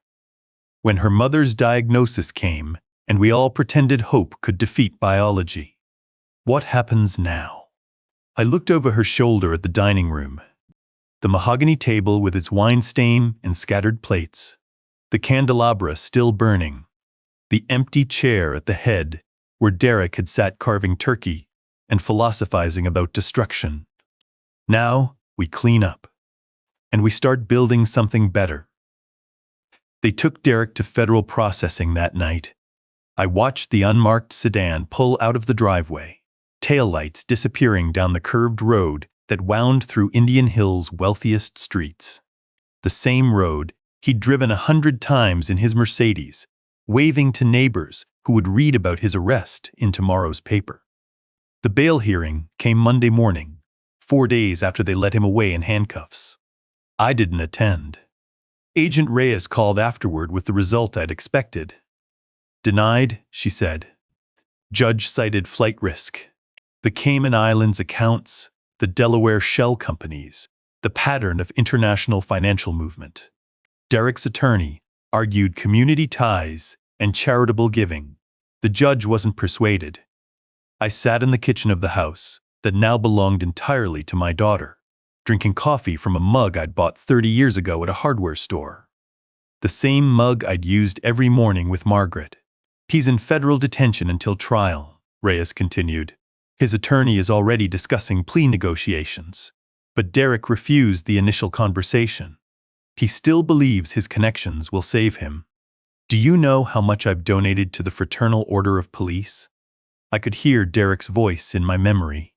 [SPEAKER 1] When her mother's diagnosis came and we all pretended hope could defeat biology. What happens now? I looked over her shoulder at the dining room. The mahogany table with its wine stain and scattered plates. The candelabra still burning. The empty chair at the head where Derek had sat carving turkey and philosophizing about destruction. Now we clean up. And we start building something better. They took Derek to federal processing that night. I watched the unmarked sedan pull out of the driveway, taillights disappearing down the curved road that wound through Indian Hill's wealthiest streets. The same road he'd driven 100 times in his Mercedes, waving to neighbors who would read about his arrest in tomorrow's paper. The bail hearing came Monday morning, 4 days after they let him away in handcuffs. I didn't attend. Agent Reyes called afterward with the result I'd expected. "Denied," she said. Judge cited flight risk. The Cayman Islands accounts, the Delaware shell companies, the pattern of international financial movement. Derek's attorney argued community ties and charitable giving. The judge wasn't persuaded. I sat in the kitchen of the house that now belonged entirely to my daughter, drinking coffee from a mug I'd bought 30 years ago at a hardware store. The same mug I'd used every morning with Margaret. "He's in federal detention until trial," Reyes continued. "His attorney is already discussing plea negotiations. But Derek refused the initial conversation. He still believes his connections will save him. Do you know how much I've donated to the Fraternal Order of Police?" I could hear Derek's voice in my memory.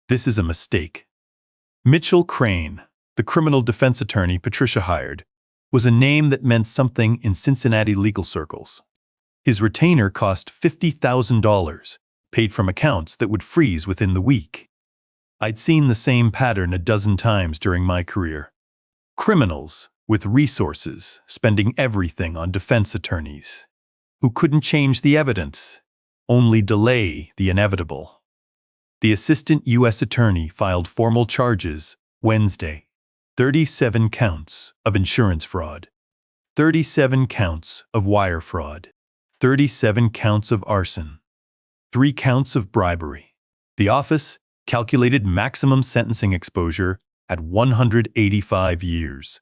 [SPEAKER 1] "This is a mistake." Mitchell Crane, the criminal defense attorney Patricia hired, was a name that meant something in Cincinnati legal circles. His retainer cost $50,000, paid from accounts that would freeze within the week. I'd seen the same pattern a dozen times during my career. Criminals with resources spending everything on defense attorneys, who couldn't change the evidence, only delay the inevitable. The assistant U.S. attorney filed formal charges Wednesday. 37 counts of insurance fraud, 37 counts of wire fraud, 37 counts of arson, 3 counts of bribery. The office calculated maximum sentencing exposure at 185 years.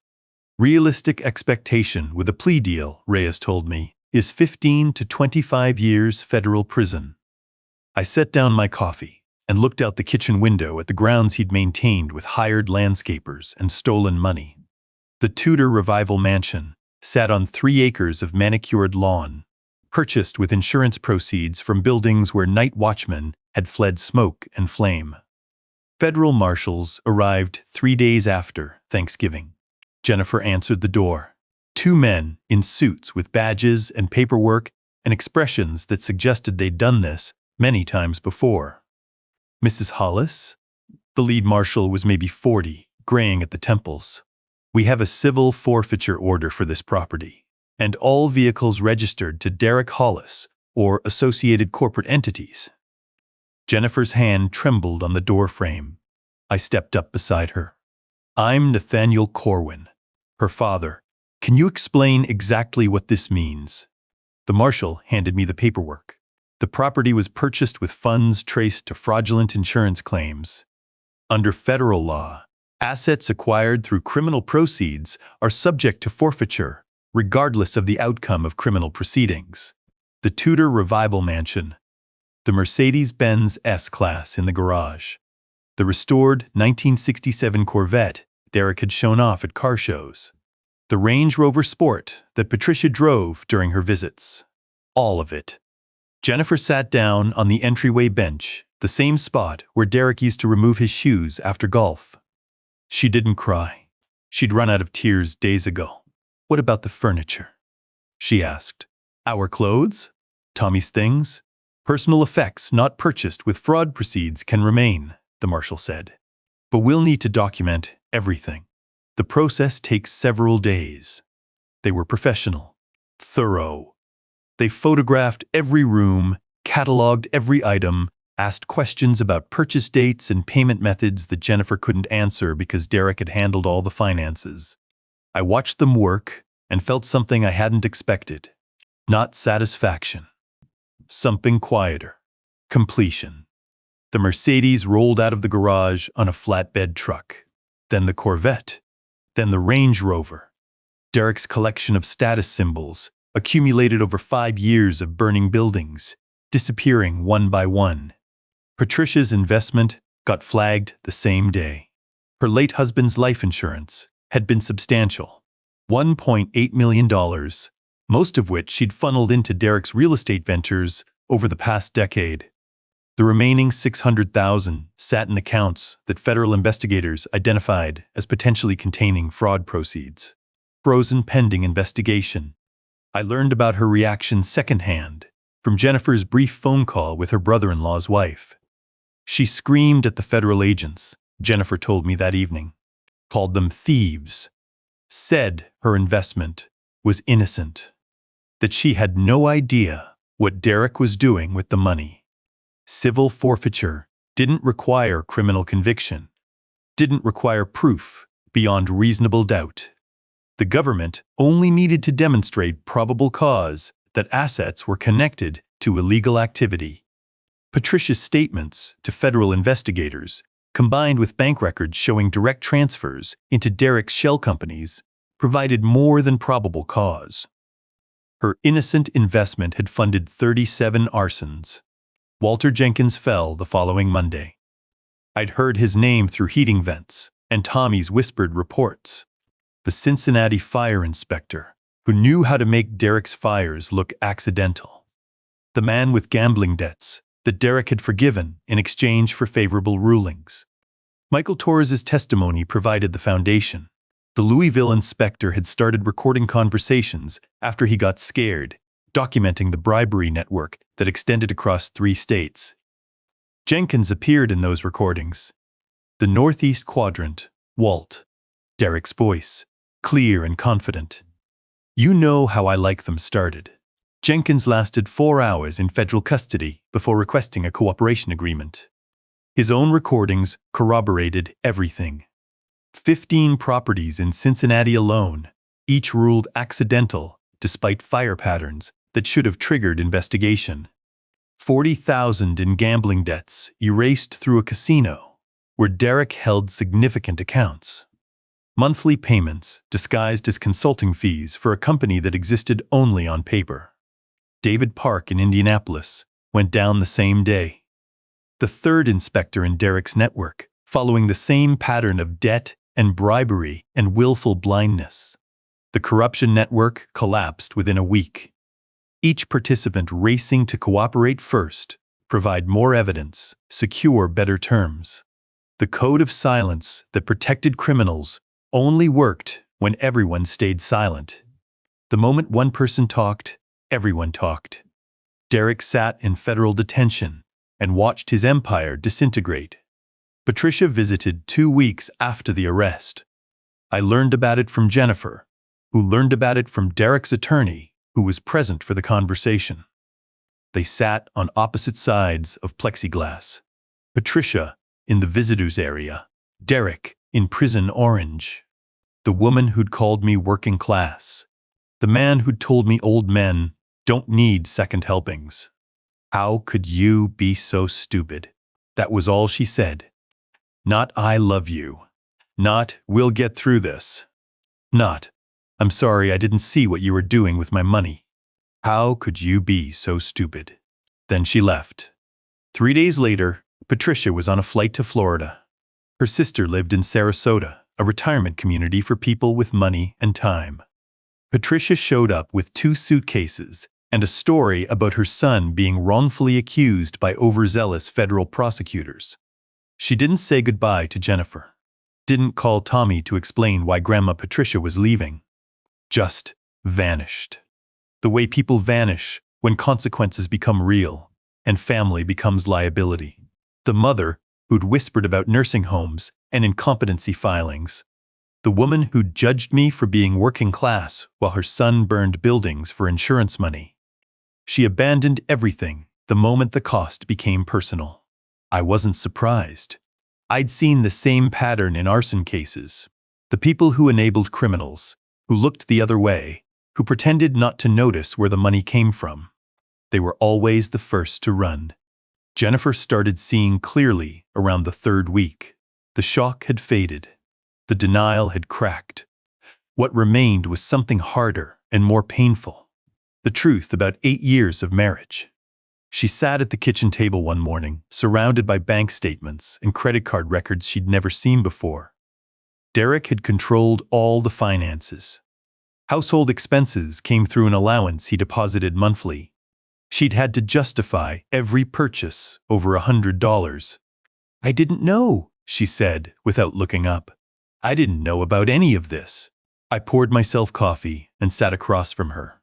[SPEAKER 1] Realistic expectation with a plea deal, Reyes told me, is 15 to 25 years federal prison. I set down my coffee and looked out the kitchen window at the grounds he'd maintained with hired landscapers and stolen money. The Tudor Revival mansion sat on 3 acres of manicured lawn, purchased with insurance proceeds from buildings where night watchmen had fled smoke and flame. Federal marshals arrived 3 days after Thanksgiving. Jennifer answered the door. 2 men in suits with badges and paperwork and expressions that suggested they'd done this many times before. Mrs. Hollis? The lead marshal was maybe 40, graying at the temples. We have a civil forfeiture order for this property, and all vehicles registered to Derek Hollis or associated corporate entities. Jennifer's hand trembled on the door frame. I stepped up beside her. I'm Nathaniel Corwin, her father. Can you explain exactly what this means? The marshal handed me the paperwork. The property was purchased with funds traced to fraudulent insurance claims. Under federal law, assets acquired through criminal proceeds are subject to forfeiture, regardless of the outcome of criminal proceedings. The Tudor Revival Mansion, the Mercedes-Benz S-Class in the garage, the restored 1967 Corvette Derek had shown off at car shows, the Range Rover Sport that Patricia drove during her visits. All of it. Jennifer sat down on the entryway bench, the same spot where Derek used to remove his shoes after golf. She didn't cry. She'd run out of tears days ago. What about the furniture? She asked. Our clothes? Tommy's things? Personal effects not purchased with fraud proceeds can remain, the marshal said. But we'll need to document everything. The process takes several days. They were professional, thorough. They photographed every room, cataloged every item, asked questions about purchase dates and payment methods that Jennifer couldn't answer because Derek had handled all the finances. I watched them work and felt something I hadn't expected. Not satisfaction. Something quieter. Completion. The Mercedes rolled out of the garage on a flatbed truck. Then the Corvette. Then the Range Rover. Derek's collection of status symbols, accumulated over 5 years of burning buildings, disappearing one by one. Patricia's investment got flagged the same day. Her late husband's life insurance had been substantial, $1.8 million, most of which she'd funneled into Derek's real estate ventures over the past decade. The remaining $600,000 sat in accounts that federal investigators identified as potentially containing fraud proceeds, frozen pending investigation. I learned about her reaction secondhand from Jennifer's brief phone call with her brother-in-law's wife. She screamed at the federal agents, Jennifer told me that evening, called them thieves, said her investment was innocent, that she had no idea what Derek was doing with the money. Civil forfeiture didn't require criminal conviction, didn't require proof beyond reasonable doubt. The government only needed to demonstrate probable cause that assets were connected to illegal activity. Patricia's statements to federal investigators, combined with bank records showing direct transfers into Derek's shell companies, provided more than probable cause. Her innocent investment had funded 37 arsons. Walter Jenkins fell the following Monday. I'd heard his name through heating vents and Tommy's whispered reports. The Cincinnati fire inspector, who knew how to make Derek's fires look accidental. The man with gambling debts that Derek had forgiven in exchange for favorable rulings. Michael Torres's testimony provided the foundation. The Louisville inspector had started recording conversations after he got scared, documenting the bribery network that extended across 3 states. Jenkins appeared in those recordings. The Northeast Quadrant, Walt. Derek's voice, clear and confident. You know how I like them started. Jenkins lasted 4 hours in federal custody before requesting a cooperation agreement. His own recordings corroborated everything. 15 properties in Cincinnati alone, each ruled accidental despite fire patterns that should have triggered investigation. 40,000 in gambling debts erased through a casino where Derek held significant accounts. Monthly payments disguised as consulting fees for a company that existed only on paper. David Park in Indianapolis went down the same day. The third inspector in Derek's network, following the same pattern of debt and bribery and willful blindness. The corruption network collapsed within a week. each participant racing to cooperate first, provide more evidence, secure better terms. The code of silence that protected criminals only worked when everyone stayed silent. The moment one person talked, everyone talked. Derek sat in federal detention and watched his empire disintegrate. Patricia visited 2 weeks after the arrest. I learned about it from Jennifer, who learned about it from Derek's attorney, who was present for the conversation. They sat on opposite sides of plexiglass. Patricia in the visitors area, Derek in prison orange. The woman who'd called me working class. The man who'd told me old men don't need second helpings. How could you be so stupid? That was all she said. Not I love you. Not we'll get through this. Not I'm sorry I didn't see what you were doing with my money. How could you be so stupid? Then she left. 3 days later, Patricia was on a flight to Florida. Her sister lived in Sarasota, a retirement community for people with money and time. Patricia showed up with 2 suitcases and a story about her son being wrongfully accused by overzealous federal prosecutors. She didn't say goodbye to Jennifer. Didn't call Tommy to explain why Grandma Patricia was leaving. Just vanished. The way people vanish when consequences become real and family becomes liability. The mother who'd whispered about nursing homes and incompetency filings. The woman who judged me for being working class while her son burned buildings for insurance money. She abandoned everything the moment the cost became personal. I wasn't surprised. I'd seen the same pattern in arson cases. The people who enabled criminals, who looked the other way, who pretended not to notice where the money came from. They were always the first to run. Jennifer started seeing clearly around the 3rd week. The shock had faded. The denial had cracked. What remained was something harder and more painful. The truth about 8 years of marriage. She sat at the kitchen table one morning, surrounded by bank statements and credit card records she'd never seen before. Derek had controlled all the finances. Household expenses came through an allowance he deposited monthly. She'd had to justify every purchase over $100. I didn't know, she said without looking up. I didn't know about any of this. I poured myself coffee and sat across from her.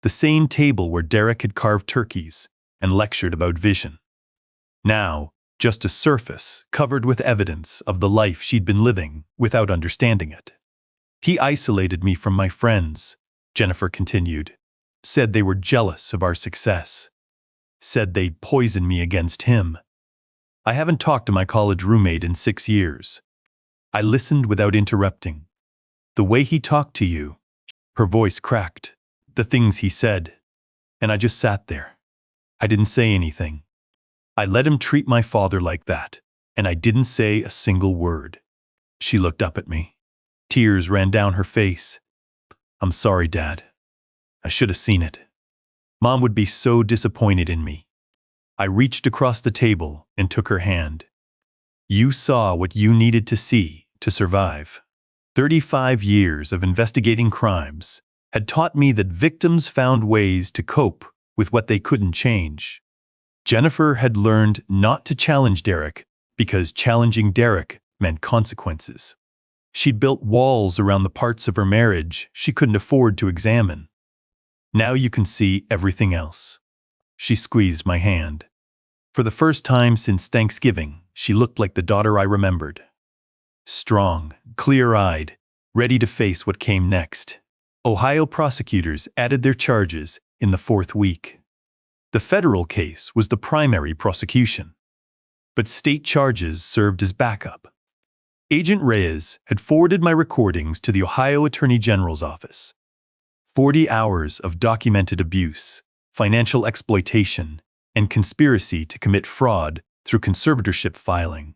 [SPEAKER 1] The same table where Derek had carved turkeys and lectured about vision. Now, just a surface covered with evidence of the life she'd been living without understanding it. He isolated me from my friends, Jennifer continued. Said they were jealous of our success. Said they'd poison me against him. I haven't talked to my college roommate in 6 years. I listened without interrupting. The way he talked to you. Her voice cracked. The things he said. And I just sat there. I didn't say anything. I let him treat my father like that, and I didn't say a single word. She looked up at me. Tears ran down her face. I'm sorry, Dad. I should have seen it. Mom would be so disappointed in me. I reached across the table and took her hand. You saw what you needed to see to survive. 35 years of investigating crimes had taught me that victims found ways to cope with what they couldn't change. Jennifer had learned not to challenge Derek because challenging Derek meant consequences. She'd built walls around the parts of her marriage she couldn't afford to examine. Now you can see everything else. She squeezed my hand. For the first time since Thanksgiving, she looked like the daughter I remembered. Strong, clear-eyed, ready to face what came next. Ohio prosecutors added their charges in the 4th week. The federal case was the primary prosecution, but state charges served as backup. Agent Reyes had forwarded my recordings to the Ohio Attorney General's office. 40 hours of documented abuse, financial exploitation, and conspiracy to commit fraud through conservatorship filing.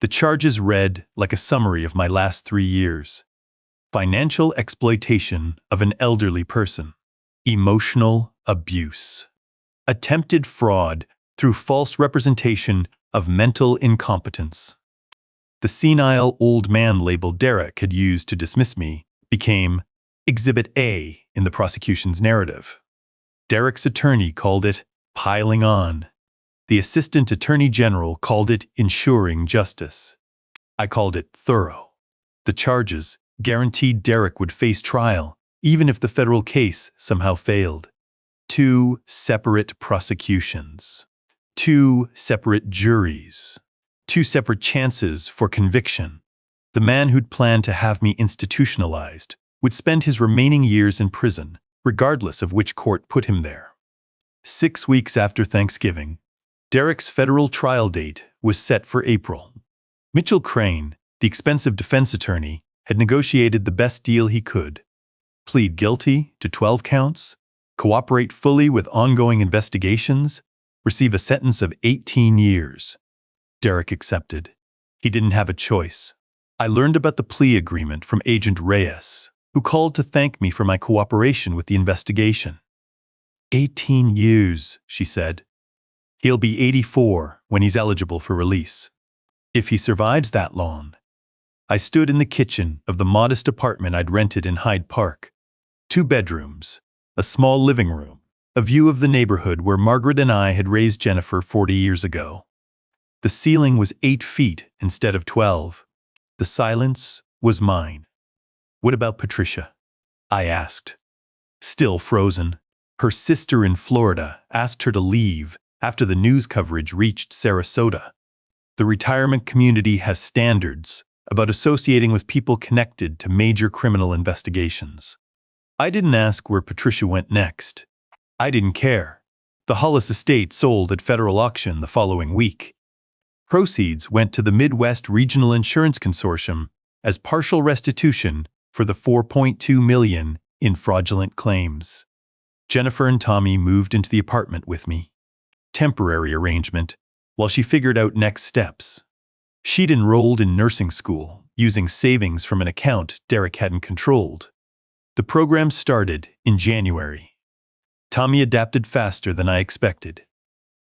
[SPEAKER 1] The charges read like a summary of my last 3 years. Financial exploitation of an elderly person. Emotional abuse. Attempted fraud through false representation of mental incompetence. The senile old man label Derek had used to dismiss me became Exhibit A in the prosecution's narrative. Derek's attorney called it piling on. The Assistant Attorney General called it ensuring justice. I called it thorough. The charges guaranteed Derek would face trial, even if the federal case somehow failed. 2 separate prosecutions. 2 separate juries. 2 separate chances for conviction. The man who'd planned to have me institutionalized would spend his remaining years in prison, regardless of which court put him there. 6 weeks after Thanksgiving, Derek's federal trial date was set for April. Mitchell Crane, the expensive defense attorney, had negotiated the best deal he could. Plead guilty to 12 counts, cooperate fully with ongoing investigations, receive a sentence of 18 years. Derek accepted. He didn't have a choice. I learned about the plea agreement from Agent Reyes, who called to thank me for my cooperation with the investigation. 18 years, she said. He'll be 84 when he's eligible for release. If he survives that long. I stood in the kitchen of the modest apartment I'd rented in Hyde Park. 2 bedrooms, a small living room, a view of the neighborhood where Margaret and I had raised Jennifer 40 years ago. The ceiling was 8 feet instead of 12. The silence was mine. What about Patricia? I asked. Still frozen. Her sister in Florida asked her to leave after the news coverage reached Sarasota. The retirement community has standards about associating with people connected to major criminal investigations. I didn't ask where Patricia went next. I didn't care. The Hollis estate sold at federal auction the following week. Proceeds went to the Midwest Regional Insurance Consortium as partial restitution for the $4.2 million in fraudulent claims. Jennifer and Tommy moved into the apartment with me. Temporary arrangement, while she figured out next steps. She'd enrolled in nursing school, using savings from an account Derek hadn't controlled. The program started in January. Tommy adapted faster than I expected.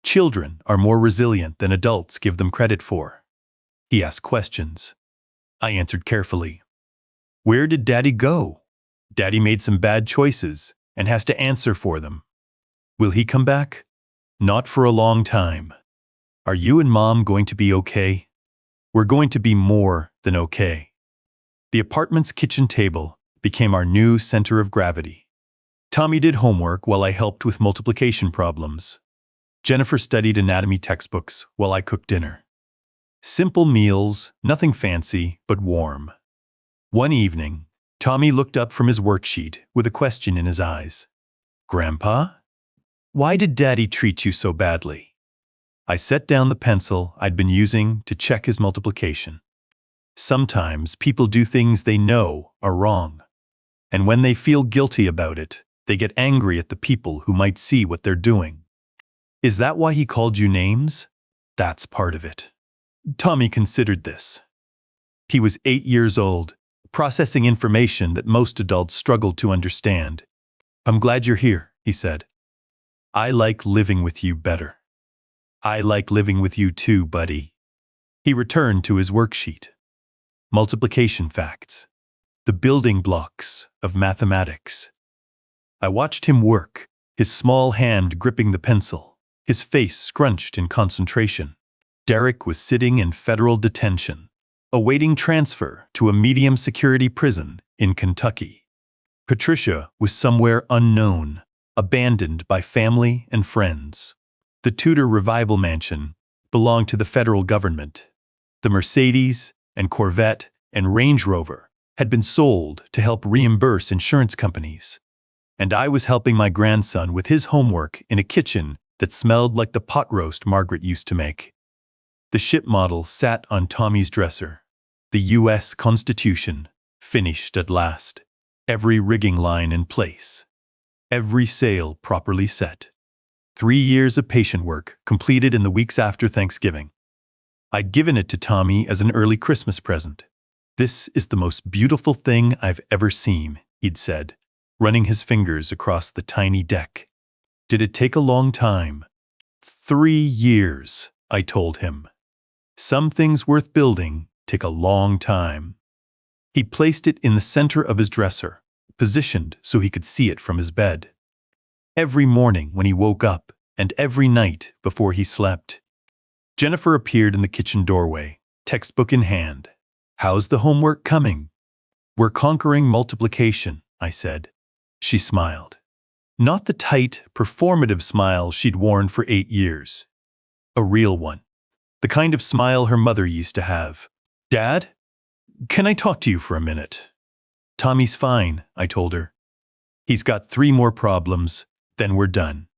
[SPEAKER 1] Children are more resilient than adults give them credit for. He asked questions. I answered carefully. Where did Daddy go? Daddy made some bad choices and has to answer for them. Will he come back? Not for a long time. Are you and Mom going to be okay? We're going to be more than okay. The apartment's kitchen table became our new center of gravity. Tommy did homework while I helped with multiplication problems. Jennifer studied anatomy textbooks while I cooked dinner. Simple meals, nothing fancy, but warm. One evening, Tommy looked up from his worksheet with a question in his eyes. Grandpa? Why did Daddy treat you so badly? I set down the pencil I'd been using to check his multiplication. Sometimes people do things they know are wrong. And when they feel guilty about it, they get angry at the people who might see what they're doing. Is that why he called you names? That's part of it. Tommy considered this. He was 8 years old, processing information that most adults struggled to understand. I'm glad you're here, he said. I like living with you better. I like living with you too, buddy. He returned to his worksheet. Multiplication facts. The building blocks of mathematics. I watched him work, his small hand gripping the pencil, his face scrunched in concentration. Derek was sitting in federal detention, awaiting transfer to a medium-security prison in Kentucky. Patricia was somewhere unknown, abandoned by family and friends. The Tudor Revival Mansion belonged to the federal government. The Mercedes and Corvette and Range Rover had been sold to help reimburse insurance companies. And I was helping my grandson with his homework in a kitchen that smelled like the pot roast Margaret used to make. The ship model sat on Tommy's dresser. The U.S. Constitution, finished at last. Every rigging line in place. Every sail properly set. 3 years of patient work completed in the weeks after Thanksgiving. I'd given it to Tommy as an early Christmas present. This is the most beautiful thing I've ever seen, he'd said, running his fingers across the tiny deck. Did it take a long time? 3 years, I told him. Some things worth building take a long time. He placed it in the center of his dresser, positioned so he could see it from his bed. every morning when he woke up and every night before he slept. Jennifer appeared in the kitchen doorway, textbook in hand. "How's the homework coming?" "We're conquering multiplication," I said. She smiled. Not the tight, performative smile she'd worn for 8 years. A real one. The kind of smile her mother used to have. "Dad, can I talk to you for a minute?" "Tommy's fine," I told her. "He's got 3 more problems, then we're done."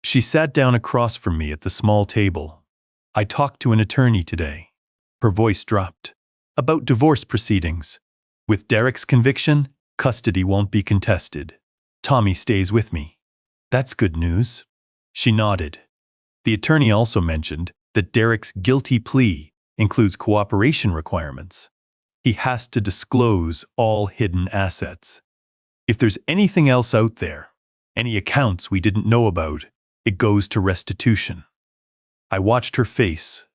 [SPEAKER 1] She sat down across from me at the small table. "I talked to an attorney today." Her voice dropped. "About divorce proceedings. With Derek's conviction, custody won't be contested. Tommy stays with me." "That's good news." She nodded. The attorney also mentioned that Derek's guilty plea includes cooperation requirements. He has to disclose all hidden assets. If there's anything else out there, any accounts we didn't know about, it goes to restitution. I watched her face.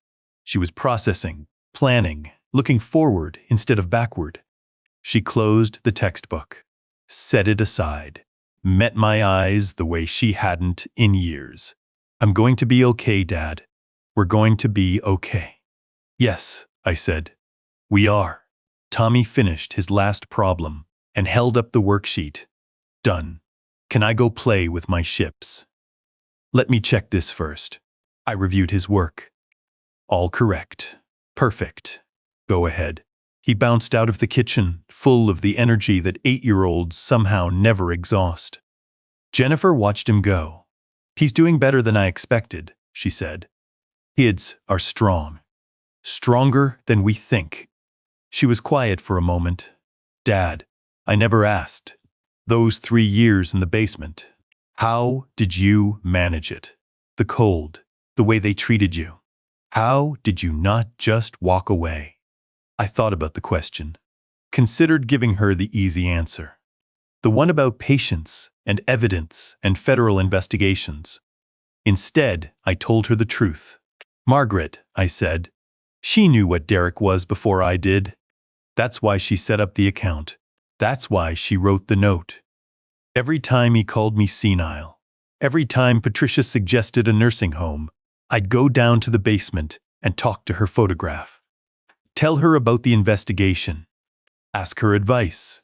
[SPEAKER 1] She was processing, planning, looking forward instead of backward. She closed the textbook, set it aside, met my eyes the way she hadn't in years. "I'm going to be okay, Dad. We're going to be okay." "Yes," I said. "We are." Tommy finished his last problem and held up the worksheet. "Done. Can I go play with my ships?" "Let me check this first." I reviewed his work. "All correct. Perfect. Go ahead." He bounced out of the kitchen, full of the energy that 8-year-olds somehow never exhaust. Jennifer watched him go. "He's doing better than I expected," she said. "Kids are strong. Stronger than we think." She was quiet for a moment. "Dad, I never asked. Those 3 years in the basement. How did you manage it? The cold, the way they treated you. How did you not just walk away?" I thought about the question, considered giving her the easy answer. The one about patience and evidence and federal investigations. Instead, I told her the truth. "Margaret," I said. "She knew what Derek was before I did. That's why she set up the account. That's why she wrote the note. Every time he called me senile, every time Patricia suggested a nursing home, I'd go down to the basement and talk to her photograph. Tell her about the investigation. Ask her advice."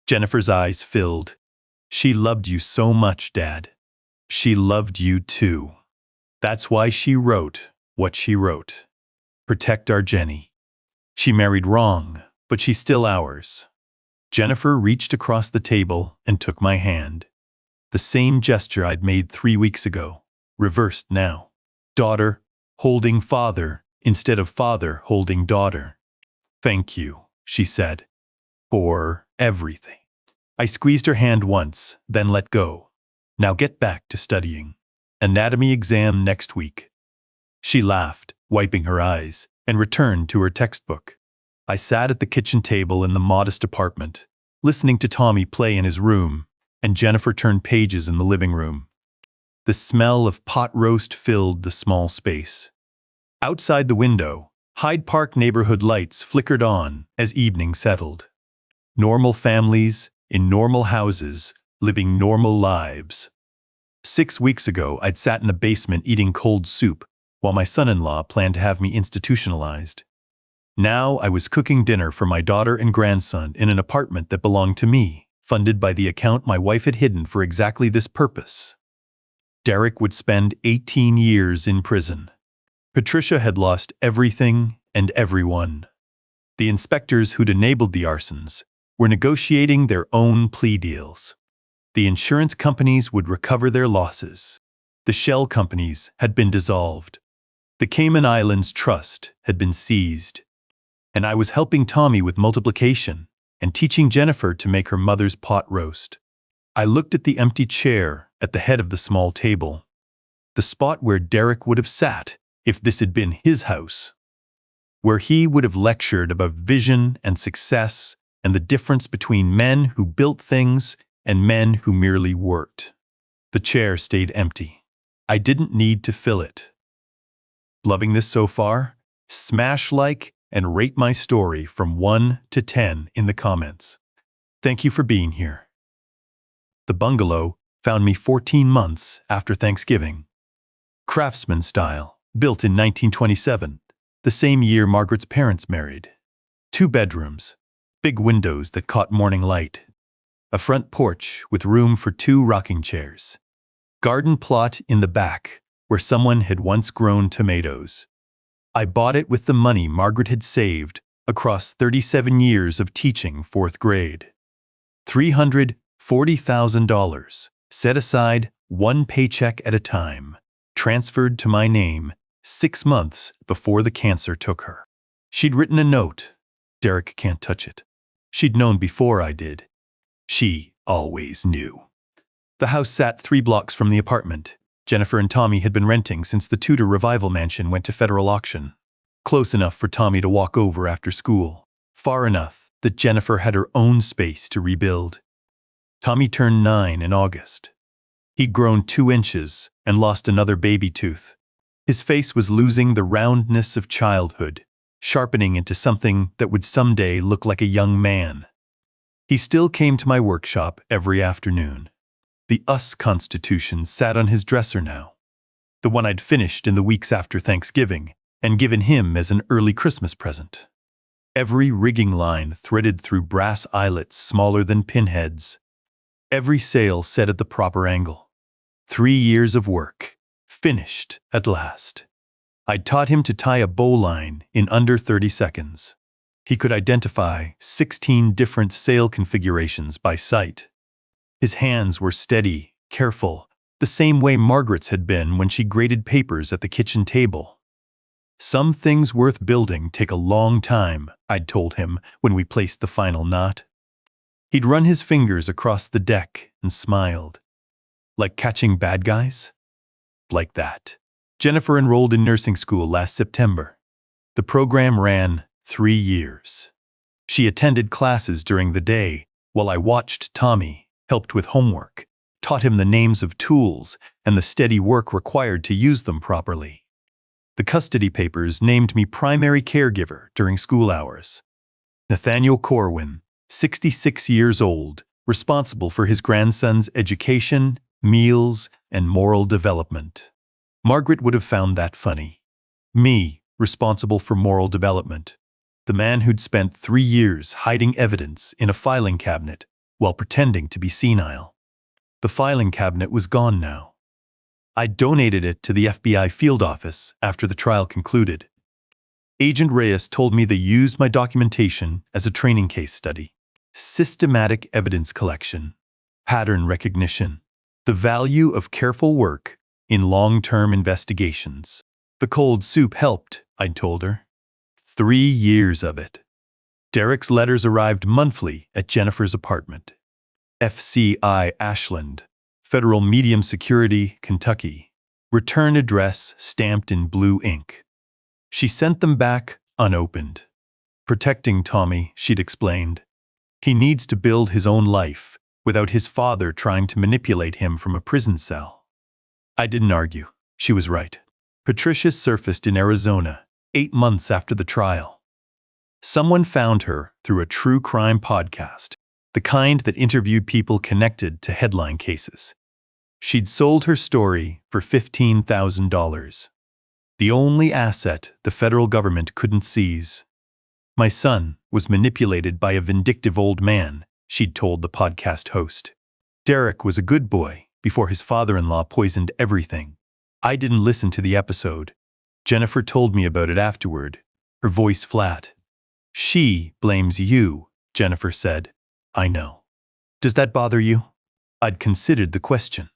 [SPEAKER 1] Jennifer's eyes filled. "She loved you so much, Dad. She loved you too. That's why she wrote what she wrote. Protect our Jenny. She married wrong, but she's still ours." Jennifer reached across the table and took my hand. The same gesture I'd made 3 weeks ago, reversed now. Daughter holding father instead of father holding daughter. "Thank you," she said, "for everything." I squeezed her hand once, then let go. "Now get back to studying. Anatomy exam next week." She laughed, wiping her eyes, and returned to her textbook. I sat at the kitchen table in the modest apartment, listening to Tommy play in his room, and Jennifer turned pages in the living room. The smell of pot roast filled the small space. Outside the window, Hyde Park neighborhood lights flickered on as evening settled. Normal families, in normal houses, living normal lives. 6 weeks ago, I'd sat in the basement eating cold soup while my son-in-law planned to have me institutionalized. Now I was cooking dinner for my daughter and grandson in an apartment that belonged to me, funded by the account my wife had hidden for exactly this purpose. Derek would spend 18 years in prison. Patricia had lost everything and everyone. The inspectors who'd enabled the arsons were negotiating their own plea deals. The insurance companies would recover their losses. The shell companies had been dissolved. The Cayman Islands Trust had been seized. And I was helping Tommy with multiplication and teaching Jennifer to make her mother's pot roast. I looked at the empty chair at the head of the small table, the spot where Derek would have sat if this had been his house, where he would have lectured about vision and success and the difference between men who built things and men who merely worked. The chair stayed empty. I didn't need to fill it. Loving this so far? Smash like and rate my story from 1 to 10 in the comments. Thank you for being here. The bungalow found me 14 months after Thanksgiving. Craftsman style, built in 1927, the same year Margaret's parents married. 2 bedrooms, big windows that caught morning light, a front porch with room for 2 rocking chairs, garden plot in the back where someone had once grown tomatoes. I bought it with the money Margaret had saved across 37 years of teaching 4th grade. $340,000, set aside 1 paycheck at a time, transferred to my name 6 months before the cancer took her. She'd written a note. Derek can't touch it. She'd known before I did. She always knew. The house sat 3 blocks from the apartment Jennifer and Tommy had been renting since the Tudor Revival mansion went to federal auction. Close enough for Tommy to walk over after school. Far enough that Jennifer had her own space to rebuild. Tommy turned 9 in August. He'd grown 2 inches and lost another baby tooth. His face was losing the roundness of childhood, sharpening into something that would someday look like a young man. He still came to my workshop every afternoon. The US Constitution sat on his dresser now, the one I'd finished in the weeks after Thanksgiving and given him as an early Christmas present. Every rigging line threaded through brass eyelets smaller than pinheads. Every sail set at the proper angle. 3 years of work, finished at last. I'd taught him to tie a bowline in under 30 seconds. He could identify 16 different sail configurations by sight. His hands were steady, careful, the same way Margaret's had been when she graded papers at the kitchen table. Some things worth building take a long time, I'd told him when we placed the final knot. He'd run his fingers across the deck and smiled. Like catching bad guys? Like that. Jennifer enrolled in nursing school last September. The program ran 3 years. She attended classes during the day while I watched Tommy, helped with homework, taught him the names of tools and the steady work required to use them properly. The custody papers named me primary caregiver during school hours. Nathaniel Corwin, 66 years old, responsible for his grandson's education, meals, and moral development. Margaret would have found that funny. Me, responsible for moral development. The man who'd spent 3 years hiding evidence in a filing cabinet while pretending to be senile. The filing cabinet was gone now. I donated it to the FBI field office after the trial concluded. Agent Reyes told me they used my documentation as a training case study. Systematic evidence collection. Pattern recognition. The value of careful work in long-term investigations. The cold soup helped, I'd told her. 3 years of it. Derek's letters arrived monthly at Jennifer's apartment. FCI Ashland, Federal Medium Security, Kentucky. Return address stamped in blue ink. She sent them back unopened. Protecting Tommy, she'd explained. He needs to build his own life without his father trying to manipulate him from a prison cell. I didn't argue. She was right. Patricia surfaced in Arizona 8 months after the trial. Someone found her through a true crime podcast, the kind that interviewed people connected to headline cases. She'd sold her story for $15,000. The only asset the federal government couldn't seize. My son was manipulated by a vindictive old man, she'd told the podcast host. Derek was a good boy before his father-in-law poisoned everything. I didn't listen to the episode. Jennifer told me about it afterward, her voice flat. She blames you, Jennifer said. I know. Does that bother you? I'd considered the question.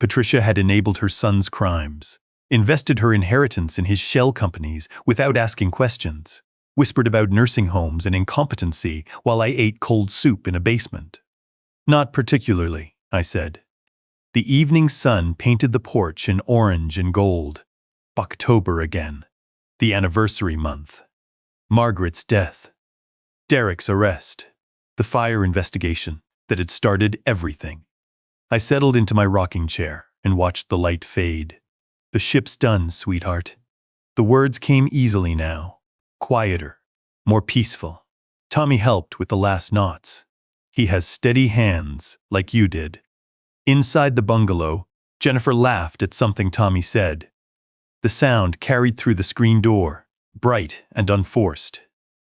[SPEAKER 1] Patricia had enabled her son's crimes, invested her inheritance in his shell companies without asking questions, whispered about nursing homes and incompetency while I ate cold soup in a basement. Not particularly, I said. The evening sun painted the porch in orange and gold. October again. The anniversary month. Margaret's death. Derek's arrest. The fire investigation that had started everything. I settled into my rocking chair and watched the light fade. The ship's done, sweetheart. The words came easily now. Quieter. More peaceful. Tommy helped with the last knots. He has steady hands, like you did. Inside the bungalow, Jennifer laughed at something Tommy said. The sound carried through the screen door, bright and unforced.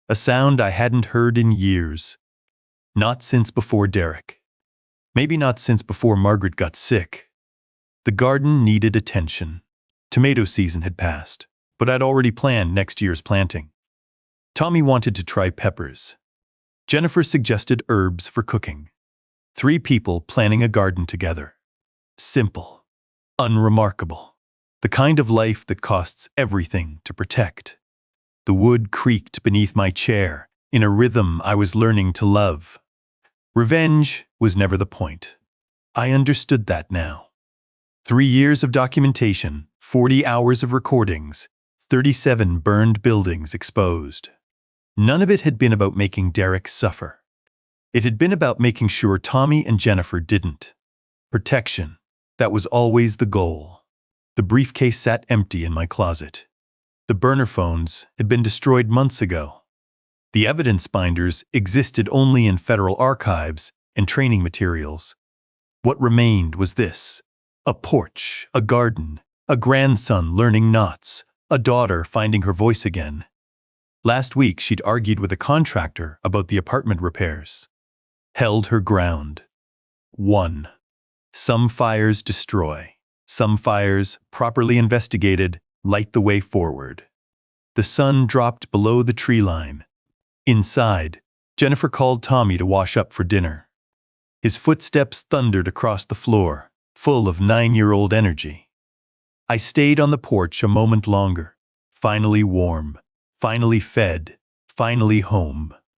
[SPEAKER 1] A sound I hadn't heard in years. Not since before Derek. Maybe not since before Margaret got sick. The garden needed attention. Tomato season had passed, but I'd already planned next year's planting. Tommy wanted to try peppers. Jennifer suggested herbs for cooking. 3 people planning a garden together. Simple. Unremarkable. The kind of life that costs everything to protect. The wood creaked beneath my chair, in a rhythm I was learning to love. Revenge was never the point. I understood that now. 3 years of documentation, 40 hours of recordings, 37 burned buildings exposed. None of it had been about making Derek suffer. It had been about making sure Tommy and Jennifer didn't. Protection. That was always the goal. The briefcase sat empty in my closet. The burner phones had been destroyed months ago. The evidence binders existed only in federal archives and training materials. What remained was this: a porch, a garden, a grandson learning knots, a daughter finding her voice again. Last week she'd argued with a contractor about the apartment repairs. Held her ground. Won. Some fires destroy. Some fires, properly investigated, light the way forward. The sun dropped below the tree line. Inside, Jennifer called Tommy to wash up for dinner. His footsteps thundered across the floor, full of 9-year-old energy. I stayed on the porch a moment longer, finally warm, finally fed, finally home.